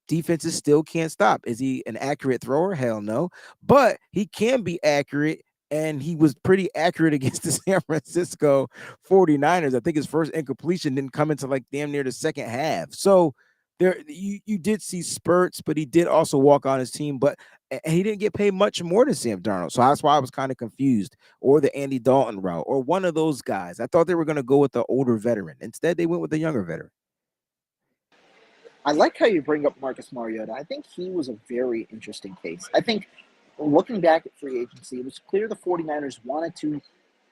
[SPEAKER 3] defenses still can't stop. Is he an accurate thrower? Hell no. But he can be accurate. And he was pretty accurate against the San Francisco 49ers. I think his first incompletion didn't come into like damn near the second half. So there you did see spurts, but he did also walk on his team. But he didn't get paid much more than Sam Darnold. So that's why I was kind of confused. Or the Andy Dalton route, or one of those guys. I thought they were going to go with the older veteran. Instead, they went with the younger veteran.
[SPEAKER 1] I like how you bring up Marcus Mariota. I think he was a very interesting case. I think looking back at free agency, it was clear the 49ers wanted to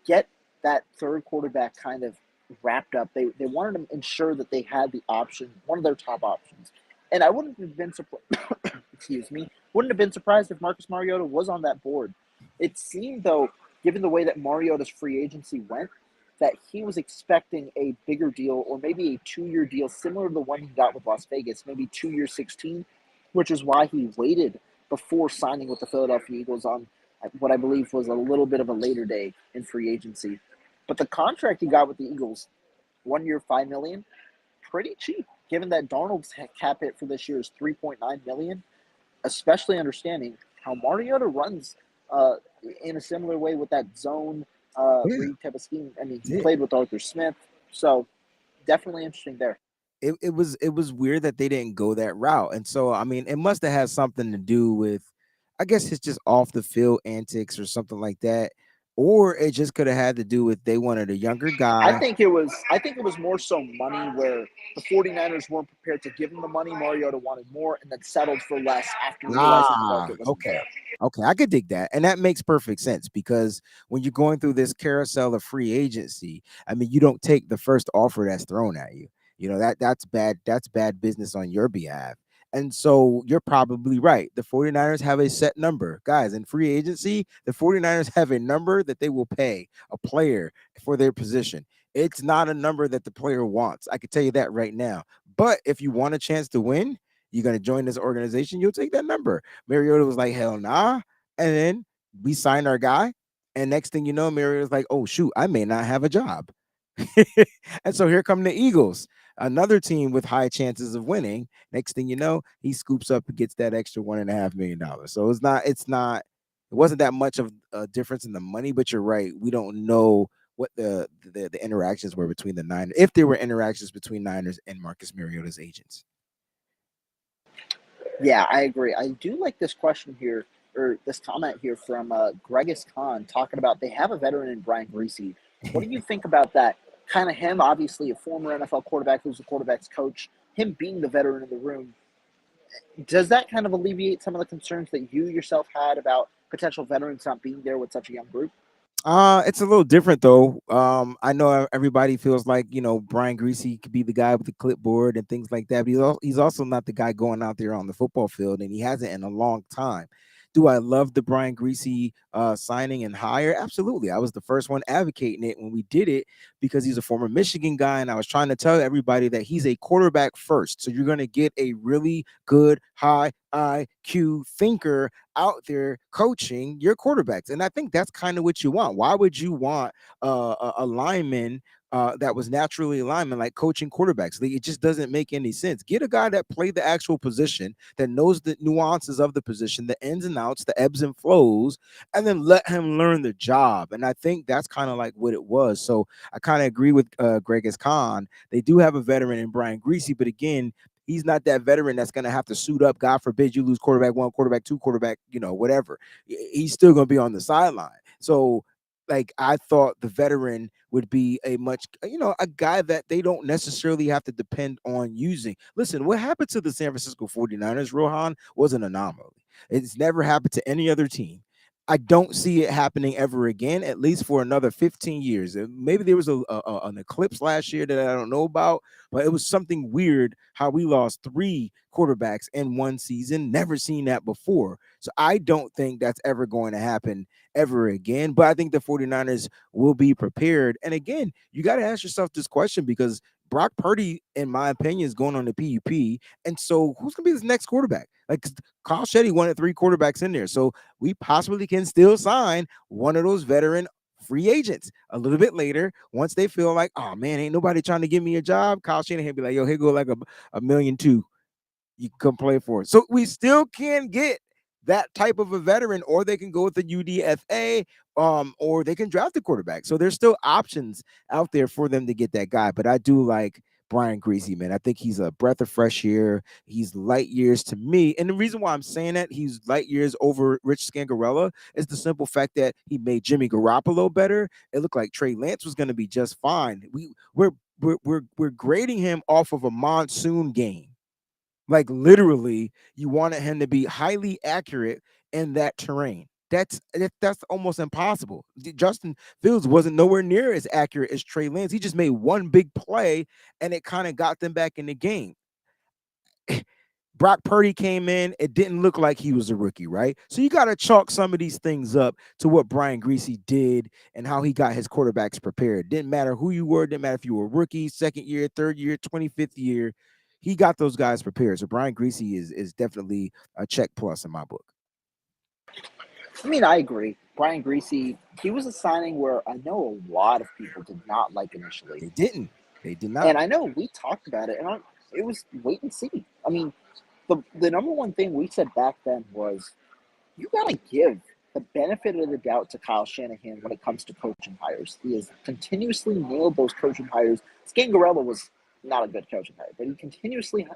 [SPEAKER 1] get that third quarterback kind of wrapped up. They wanted to ensure that they had the option, one of their top options. And I wouldn't have been surprised, excuse me, wouldn't have been surprised if Marcus Mariota was on that board. It seemed, though, given the way that Mariota's free agency went, that he was expecting a bigger deal or maybe a 2 year deal similar to the one he got with Las Vegas, maybe 2 years 16, which is why he waited before signing with the Philadelphia Eagles on what I believe was a little bit of a later day in free agency. But the contract he got with the Eagles, 1 year, $5 million, pretty cheap, given that Darnold's cap hit for this year is $3.9 million. Especially understanding how Mariota runs uh, in a similar way with that zone
[SPEAKER 3] Yeah,
[SPEAKER 1] read type of scheme. I mean, he
[SPEAKER 3] yeah.
[SPEAKER 1] played with Arthur Smith, so definitely interesting there.
[SPEAKER 3] It was weird that they didn't go that route. And so I mean, it must have had something to do with, I guess it's just off the field antics or something like that. Or it just could have had to do with they wanted a younger guy.
[SPEAKER 1] I think it was more so money where the 49ers weren't prepared to give him the money. Mariota wanted more and then settled for less after realizing the
[SPEAKER 3] Ah,
[SPEAKER 1] market wasn't
[SPEAKER 3] okay.
[SPEAKER 1] there.
[SPEAKER 3] Okay, I could dig that. And that makes perfect sense because when you're going through this carousel of free agency, I mean, you don't take the first offer that's thrown at you. That's bad business on your behalf. And so you're probably right. The 49ers have a set number. Guys, in free agency, the 49ers have a number that they will pay a player for their position. It's not a number that the player wants. I can tell you that right now. But if you want a chance to win, you're going to join this organization, you'll take that number. Mariota was like, hell nah. And then we signed our guy. And next thing you know, Mariota's like, oh, shoot, I may not have a job. And so here come the Eagles. another team with high chances of winning. Next thing you know, he scoops up and gets that extra $1.5 million. So it wasn't that much of a difference in the money, but you're right. We don't know what the interactions were between the Niners, if there were interactions between Niners and Marcus Mariota's agents.
[SPEAKER 1] Yeah, I agree. I do like this question here, or this comment here from Gregus Khan talking about they have a veteran in Brian Greasy. What do you think about that? Kind of him, obviously a former NFL quarterback who's the quarterback's coach, him being the veteran in the room. Does that kind of alleviate some of the concerns that you yourself had about potential veterans not being there with such a young group?
[SPEAKER 3] It's a little different though. I know everybody feels like Brian Greasy could be the guy with the clipboard and things like that, but he's also not the guy going out there on the football field, and he hasn't in a long time. Do I love the Brian Greasy signing and hire? Absolutely. I was the first one advocating it when we did it because he's a former Michigan guy, and I was trying to tell everybody that he's a quarterback first. So you're going to get a really good high IQ thinker out there coaching your quarterbacks. And I think that's kind of what you want. Why would you want a lineman that was naturally a lineman like coaching quarterbacks? Like, it just doesn't make any sense. Get a guy that played the actual position, that knows the nuances of the position, the ins and outs, the ebbs and flows, and then let him learn the job. And I think that's kind of like what it was. So I kind of agree with Greg S. Khan. They do have a veteran in Brian Greasy, but again, he's not that veteran that's going to have to suit up. God forbid you lose quarterback one, quarterback two, quarterback, whatever. He's still going to be on the sideline. So, like, I thought the veteran would be a guy that they don't necessarily have to depend on using. Listen, what happened to the San Francisco 49ers, Rohan, was an anomaly. It's never happened to any other team. I don't see it happening ever again, at least for another 15 years. Maybe there was an eclipse last year that I don't know about, but it was something weird how we lost 3 quarterbacks in one season. Never seen that before. So I don't think that's ever going to happen ever again. But I think the 49ers will be prepared. And again, you got to ask yourself this question because Brock Purdy, in my opinion, is going on the PUP. And so who's going to be his next quarterback? Like, Kyle Shetty wanted 3 quarterbacks in there. So we possibly can still sign one of those veteran free agents a little bit later once they feel like, oh man, ain't nobody trying to give me a job. Kyle Shanahan be like, yo, here go like a million two. You can come play for it. So we still can get that type of a veteran, or they can go with the UDFA, or they can draft a quarterback. So there's still options out there for them to get that guy. But I do like Brian Greasy, man. I think he's a breath of fresh air. He's light years to me. And the reason why I'm saying that he's light years over Rich Scangarella is the simple fact that he made Jimmy Garoppolo better. It looked like Trey Lance was going to be just fine. We're grading him off of a monsoon game. Like, literally, you wanted him to be highly accurate in that terrain. That's almost impossible. Justin Fields wasn't nowhere near as accurate as Trey Lance. He just made one big play, and it kind of got them back in the game. Brock Purdy came in. It didn't look like he was a rookie, right? So you got to chalk some of these things up to what Brian Greasy did and how he got his quarterbacks prepared. Didn't matter who you were. Didn't matter if you were a rookie, second year, third year, 25th year. He got those guys prepared. So Brian Greasy is definitely a check plus in my book.
[SPEAKER 1] I mean, I agree. Brian Greasy, he was a signing where I know a lot of people did not like initially.
[SPEAKER 3] They didn't. They did not.
[SPEAKER 1] And I know we talked about it, and it was wait and see. I mean, the number one thing we said back then was you got to give the benefit of the doubt to Kyle Shanahan when it comes to coaching hires. He has continuously nailed those coaching hires. Scangarella was not a good coaching hire, but he continuously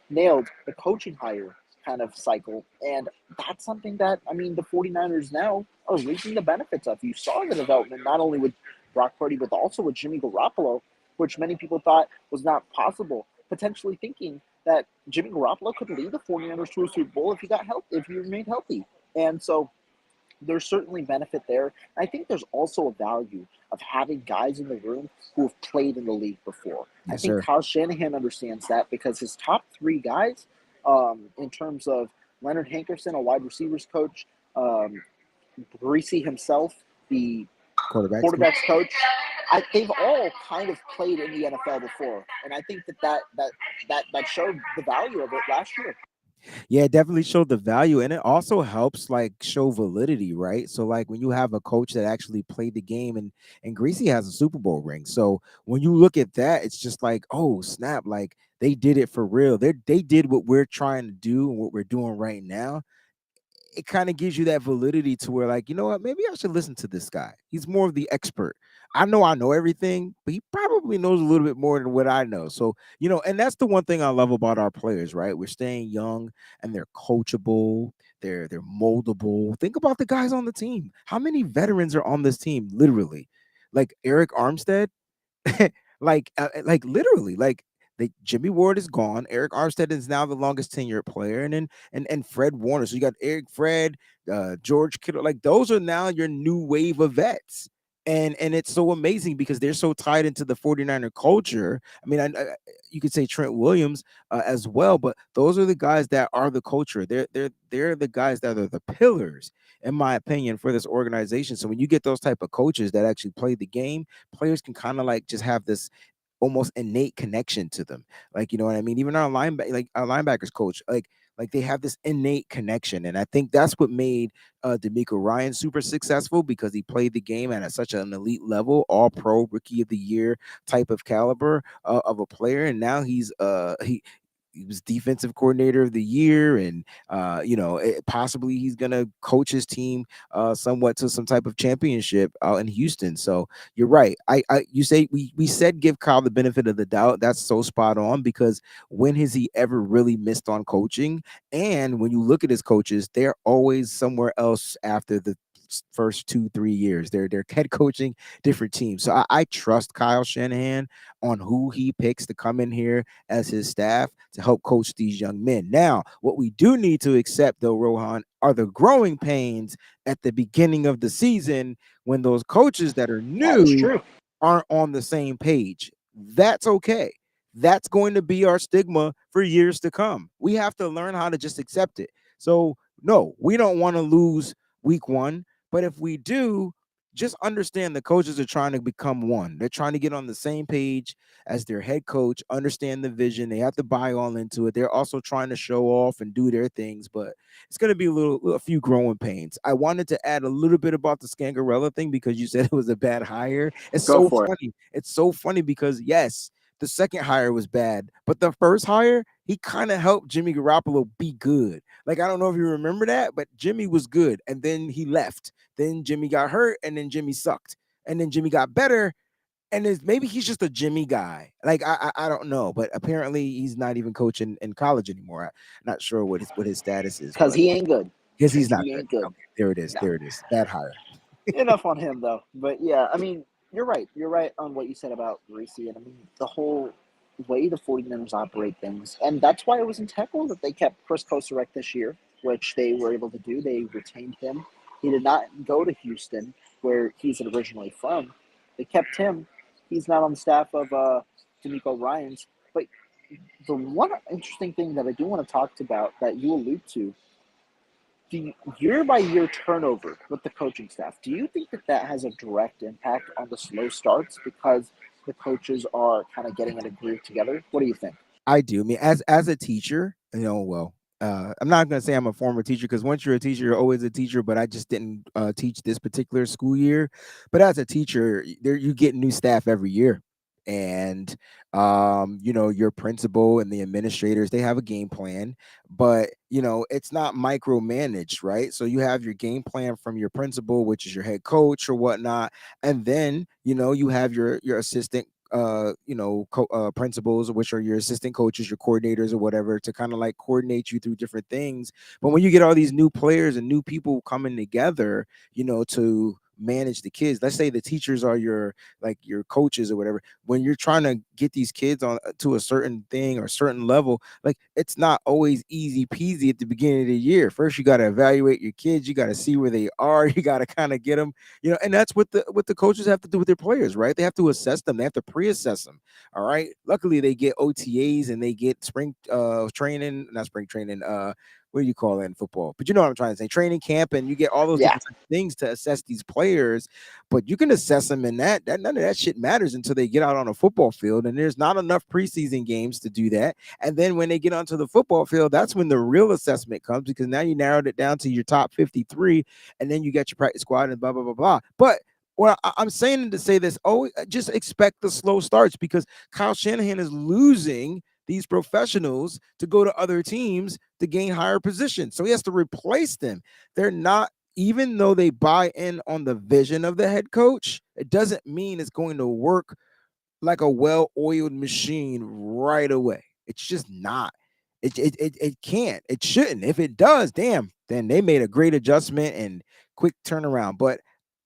[SPEAKER 1] nailed the coaching hire kind of cycle. And that's something that, I mean, the 49ers now are reaping the benefits of. You saw the development not only with Brock Purdy, but also with Jimmy Garoppolo, which many people thought was not possible, potentially thinking that Jimmy Garoppolo could lead the 49ers to a Super Bowl if he got healthy, if he remained healthy. And so there's certainly benefit there. I think there's also a value of having guys in the room who have played in the league before.
[SPEAKER 3] Yes,
[SPEAKER 1] I think
[SPEAKER 3] sir.
[SPEAKER 1] Kyle Shanahan understands that because his top 3 guys, in terms of Leonard Hankerson, a wide receivers coach, Breezie himself, the quarterbacks coach, they've all kind of played in the NFL before, and I think that showed the value of it last year.
[SPEAKER 3] Yeah, it definitely showed the value, and it also helps like show validity, right? So like when you have a coach that actually played the game, and Greasy has a Super Bowl ring. So when you look at that, it's just like, oh snap, like they did it for real. They did what we're trying to do and what we're doing right now. It kind of gives you that validity to where, like, you know what, maybe I should listen to this guy. He's more of the expert. I know everything, but he probably knows a little bit more than what I know. So, and that's the one thing I love about our players, right? We're staying young and they're coachable, they're moldable. Think about the guys on the team. How many veterans are on this team? Literally. Like Eric Armstead, like literally, like Jimmy Ward is gone. Eric Armstead is now the longest tenured player, and then and Fred Warner. So you got Eric, Fred, George Kittle. Like those are now your new wave of vets. And it's so amazing because they're so tied into the 49er culture. I mean, you could say Trent Williams as well, but those are the guys that are the culture. They're the guys that are the pillars, in my opinion, for this organization. So when you get those type of coaches that actually play the game, players can kind of like just have this almost innate connection to them. Like, you know what I mean? Even our linebackers coach, like they have this innate connection. And I think that's what made D'Amico Ryan super successful, because he played the game at such an elite level, all pro, rookie of the year type of caliber of a player. And now he was defensive coordinator of the year, and possibly he's gonna coach his team somewhat to some type of championship out in Houston. So you're right. You say we said give Kyle the benefit of the doubt. That's so spot on, because when has he ever really missed on coaching? And when you look at his coaches, they're always somewhere else after the first 2-3 years. They're head coaching different teams. So I trust Kyle Shanahan on who he picks to come in here as his staff to help coach these young men. Now, what we do need to accept, though, Rohan, are the growing pains at the beginning of the season when those coaches that are
[SPEAKER 1] That is
[SPEAKER 3] new
[SPEAKER 1] true.
[SPEAKER 3] aren't on the same page. That's okay. That's going to be our stigma for years to come. We have to learn how to just accept it. So, no, we don't want to lose week one. But if we do, just understand the coaches are trying to become one. They're trying to get on the same page as their head coach, understand the vision. They have to buy all into it. They're also trying to show off and do their things, but it's going to be a few growing pains. I wanted to add a little bit about the Scangarella thing because you said it was a bad hire. It's
[SPEAKER 1] Go
[SPEAKER 3] so
[SPEAKER 1] for it.
[SPEAKER 3] funny. It's so funny because yes, the second hire was bad, but the first hire, he kind of helped Jimmy Garoppolo be good. Like, I don't know if you remember that, but Jimmy was good, and then he left. Then Jimmy got hurt, and then Jimmy sucked, and then Jimmy got better, and maybe he's just a Jimmy guy. Like, I don't know, but apparently he's not even coaching in college anymore. I'm not sure what his status is,
[SPEAKER 1] Because
[SPEAKER 3] but
[SPEAKER 1] he ain't good.
[SPEAKER 3] because he's not
[SPEAKER 1] He
[SPEAKER 3] good.
[SPEAKER 1] ain't good.
[SPEAKER 3] Okay, there it is.
[SPEAKER 1] No.
[SPEAKER 3] There it is. Bad hire.
[SPEAKER 1] Enough on him though. But yeah, I mean, you're right. You're right on what you said about Breezie, and I mean the whole way the 49ers operate things, and that's why it was integral that they kept Chris Kosorek this year, which they were able to do. They retained him. He did not go to Houston, where he's originally from. They kept him. He's not on the staff of D'Amico Ryan's. But the one interesting thing that I do want to talk about that you allude to, the year by year turnover with the coaching staff, do you think that that has a direct impact on the slow starts because the coaches are kind of getting in a groove together? What do you think?
[SPEAKER 3] I do. I mean, as a teacher, well, I'm not going to say I'm a former teacher, because once you're a teacher, you're always a teacher. But I just didn't teach this particular school year. But as a teacher, there you get new staff every year, and your principal and the administrators, they have a game plan, but it's not micromanaged, right? So you have your game plan from your principal, which is your head coach or whatnot, and then you have your assistant principals, which are your assistant coaches, your coordinators or whatever, to kind of like coordinate you through different things. But when you get all these new players and new people coming together, to manage the kids, let's say the teachers are your coaches or whatever, when you're trying to get these kids on to a certain thing or a certain level, like it's not always easy peasy at the beginning of the year. First you got to evaluate your kids, you got to see where they are, you got to kind of get them, and that's what the coaches have to do with their players, right? They have to assess them, they have to pre-assess them. All right, luckily they get OTAs and they get spring training, not spring training, what do you call it in football? But you know what I'm trying to say, training camp, and you get all those
[SPEAKER 1] Yeah.
[SPEAKER 3] different things to assess these players. But you can assess them in that none of that shit matters until they get out on a football field, and there's not enough preseason games to do that. And then when they get onto the football field, that's when the real assessment comes, because now you narrowed it down to your top 53, and then you got your practice squad and blah blah blah blah. But well, I'm saying to say this, just expect the slow starts, because Kyle Shanahan is losing these professionals to go to other teams to gain higher positions. So he has to replace them. They're not, even though they buy in on the vision of the head coach, it doesn't mean it's going to work like a well-oiled machine right away. It's just not. It can't. It shouldn't. If it does, damn, then they made a great adjustment and quick turnaround. But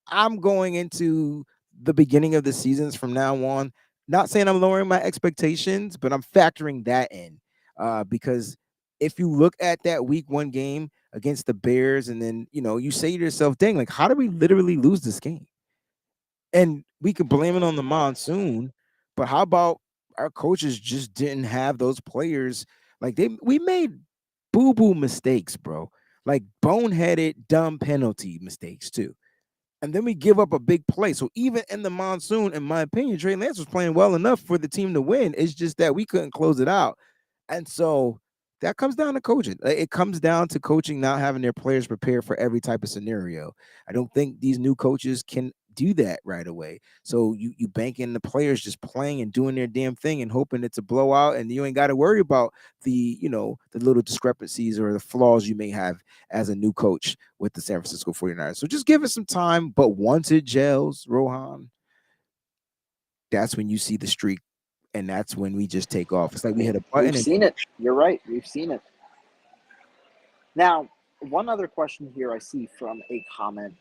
[SPEAKER 3] I'm going into the beginning of the seasons from now on. Not saying I'm lowering my expectations, but I'm factoring that in, because if you look at that week one game against the Bears, and then you say to yourself, "Dang, like how did we literally lose this game?" And we could blame it on the monsoon, but how about our coaches just didn't have those players? Like we made boo boo mistakes, bro. Like boneheaded, dumb penalty mistakes too. And then we give up a big play. So even in the monsoon, in my opinion, Trey Lance was playing well enough for the team to win. It's just that we couldn't close it out. And so that comes down to coaching. It comes down to coaching not having their players prepared for every type of scenario. I don't think these new coaches can do that right away. So you bank in the players just playing and doing their damn thing and hoping it's a blowout, and you ain't got to worry about the little discrepancies or the flaws you may have as a new coach with the San Francisco 49ers. So just give it some time, but once it gels, Rohan, that's when you see the streak, and that's when we just take off. It's like
[SPEAKER 1] I
[SPEAKER 3] we hit
[SPEAKER 1] mean,
[SPEAKER 3] a button
[SPEAKER 1] we've
[SPEAKER 3] and
[SPEAKER 1] seen it. You're right. We've seen it. Now, one other question here I see from a comment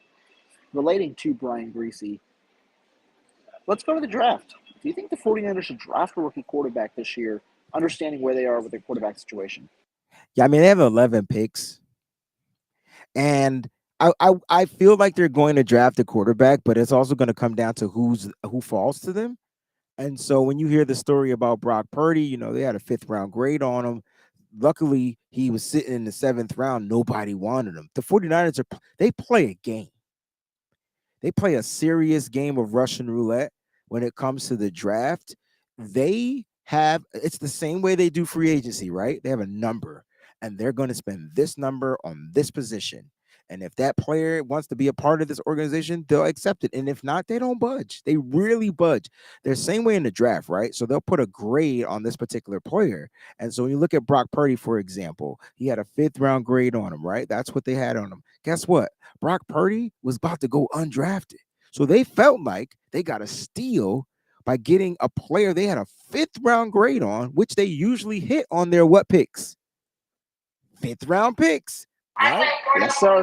[SPEAKER 1] relating to Brian Breezie. Let's go to the draft. Do you think the 49ers should draft a rookie quarterback this year, understanding where they are with their quarterback situation?
[SPEAKER 3] yeah, I mean they have 11 picks, and I feel like they're going to draft a quarterback, but it's also going to come down to who falls to them. And so when you hear the story about Brock Purdy, they had a fifth round grade on him. Luckily, he was sitting in the seventh round. Nobody wanted him. The 49ers they play a game. They play a serious game of Russian roulette when it comes to the draft. It's the same way they do free agency, right? They have a number, and they're going to spend this number on this position. And if that player wants to be a part of this organization, they'll accept it. And if not, they don't budge. They really budge. They're the same way in the draft, right? So they'll put a grade on this particular player. And so when you look at Brock Purdy, for example, he had a fifth round grade on him, right? That's what they had on him. Guess what? Brock Purdy was about to go undrafted. So they felt like they got a steal by getting a player they had a fifth round grade on, which they usually hit on their what picks? Fifth round picks, right?
[SPEAKER 1] Yes, sir.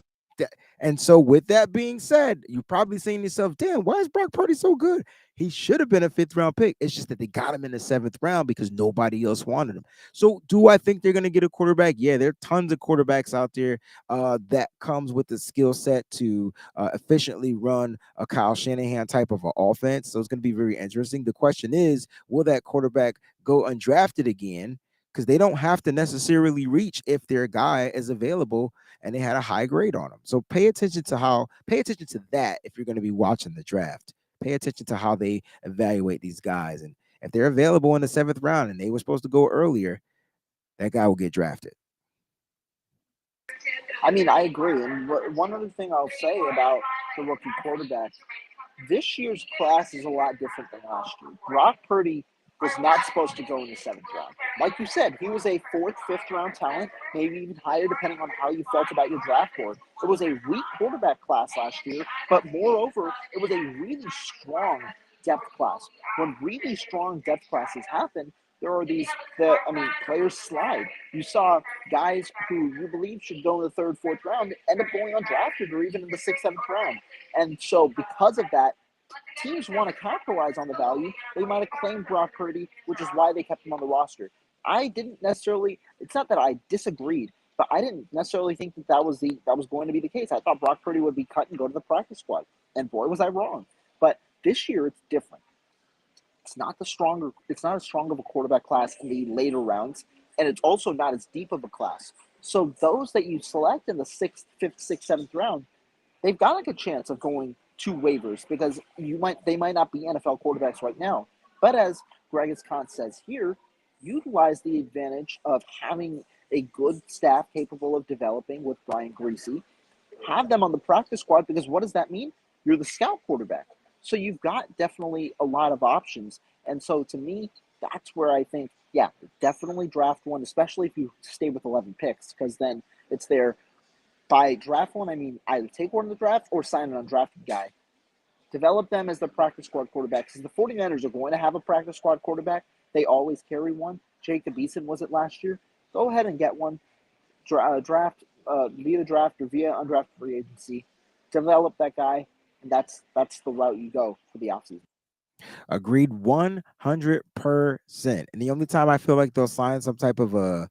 [SPEAKER 3] And so, with that being said, you're probably saying to yourself, damn, why is Brock Purdy so good? He should have been a fifth round pick. It's just that they got him in the seventh round because nobody else wanted him. So, do I think they're going to get a quarterback? Yeah, there are tons of quarterbacks out there that comes with the skill set to efficiently run a Kyle Shanahan type of an offense. So, it's going to be very interesting. The question is, will that quarterback go undrafted again? Because they don't have to necessarily reach if their guy is available and they had a high grade on them. So pay attention to that if you're going to be watching the draft. Pay attention to how they evaluate these guys. And if they're available in the seventh round and they were supposed to go earlier, that guy will get drafted.
[SPEAKER 1] I mean, I agree. And one other thing I'll say about the rookie quarterback, this year's class is a lot different than last year. Brock Purdy was not supposed to go in the seventh round. Like you said, he was a fourth, fifth round talent, maybe even higher depending on how you felt about your draft board. It was a weak quarterback class last year, but moreover, it was a really strong depth class. When really strong depth classes happen, there are players slide. You saw guys who you believe should go in the third, fourth round end up going undrafted or even in the sixth, seventh round. And so because of that, teams want to capitalize on the value. They might have claimed Brock Purdy, which is why they kept him on the roster. I didn't necessarily. It's not that I disagreed, but I didn't necessarily think that was going to be the case. I thought Brock Purdy would be cut and go to the practice squad, and boy was I wrong. But this year it's different. It's not as strong of a quarterback class in the later rounds, and it's also not as deep of a class. So those that you select in the 6th, 5th, 6th, 7th round, they've got a good chance of going to waivers because they might not be NFL quarterbacks right now. But as Greg Khan says here, utilize the advantage of having a good staff capable of developing with Brian Greasy. Have them on the practice squad because what does that mean? You're the scout quarterback. So you've got definitely a lot of options. And so to me, that's where I think, yeah, definitely draft one, especially if you stay with 11 picks, because then it's there. By draft one, I mean either take one in the draft or sign an undrafted guy. Develop them as the practice squad quarterback. Because the 49ers are going to have a practice squad quarterback. They always carry one. Jacob Eason was it last year. Go ahead and get one. Draft via the draft or via undrafted free agency. Develop that guy, and that's the route you go for the offseason.
[SPEAKER 3] Agreed 100%. And the only time I feel like they'll sign some type of a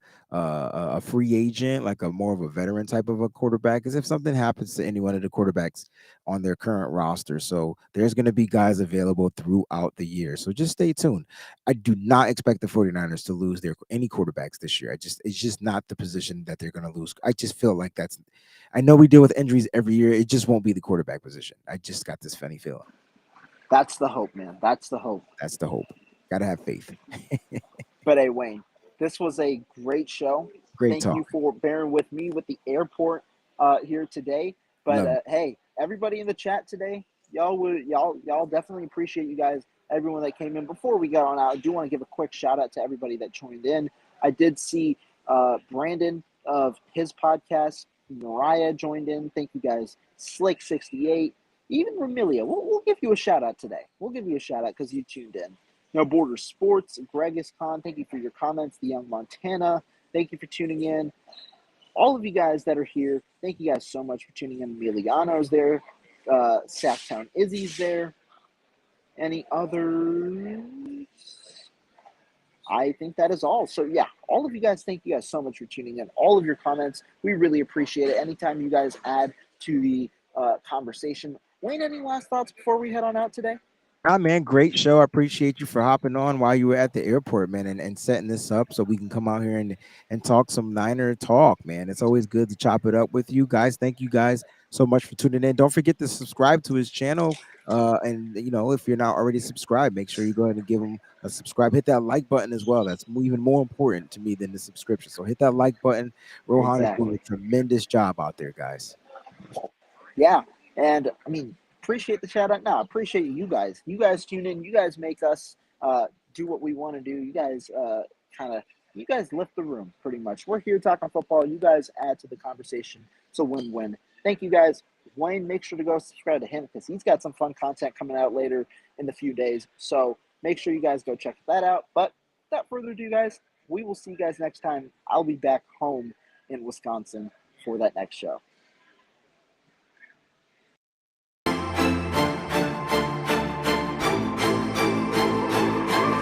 [SPEAKER 3] free agent, like a more of a veteran type of a quarterback, is if something happens to any one of the quarterbacks on their current roster. So there's going to be guys available throughout the year. So just stay tuned. I do not expect the 49ers to lose any quarterbacks this year. It's just not the position that they're going to lose. I just feel like I know we deal with injuries every year. It just won't be the quarterback position. I just got this funny feeling.
[SPEAKER 1] That's the hope, man. That's the hope.
[SPEAKER 3] That's the hope. Gotta have faith.
[SPEAKER 1] But hey, Wayne, this was a great show.
[SPEAKER 3] Great
[SPEAKER 1] Thank
[SPEAKER 3] talk.
[SPEAKER 1] you for bearing with me with the airport here today. But hey, everybody in the chat today, y'all definitely appreciate you guys, everyone that came in. Before we got on out, I do want to give a quick shout out to everybody that joined in. I did see Brandon of his podcast, Mariah joined in. Thank you guys. Slick68, even Ramilia. We'll give you a shout out today. We'll give you a shout out because you tuned in. No Border Sports, Greg Khan, thank you for your comments. The Young Montana, thank you for tuning in. All of you guys that are here, thank you guys so much for tuning in. Emiliano's there. Sacktown Izzy's there. Any others? I think that is all. So, yeah, all of you guys, thank you guys so much for tuning in. All of your comments, we really appreciate it. Anytime you guys add to the conversation. Wayne, any last thoughts before we head on out today?
[SPEAKER 3] Man, great show. I appreciate you for hopping on while you were at the airport, man, and setting this up so we can come out here and talk some Niner talk, man. It's always good to chop it up with you guys. Thank you guys so much for tuning in. Don't forget to subscribe to his channel. And if you're not already subscribed, make sure you go ahead and give him a subscribe. Hit that like button as well. That's even more important to me than the subscription. So hit that like button. Rohan is doing a tremendous job out there, guys.
[SPEAKER 1] Yeah, and I mean, appreciate the shout out. Now, appreciate you guys. You guys tune in. You guys make us do what we want to do. You guys you guys lift the room pretty much. We're here talking football. You guys add to the conversation. It's a win-win. Thank you guys. Wayne, make sure to go subscribe to him because he's got some fun content coming out later in the few days. So make sure you guys go check that out. But without further ado, guys, we will see you guys next time. I'll be back home in Wisconsin for that next show.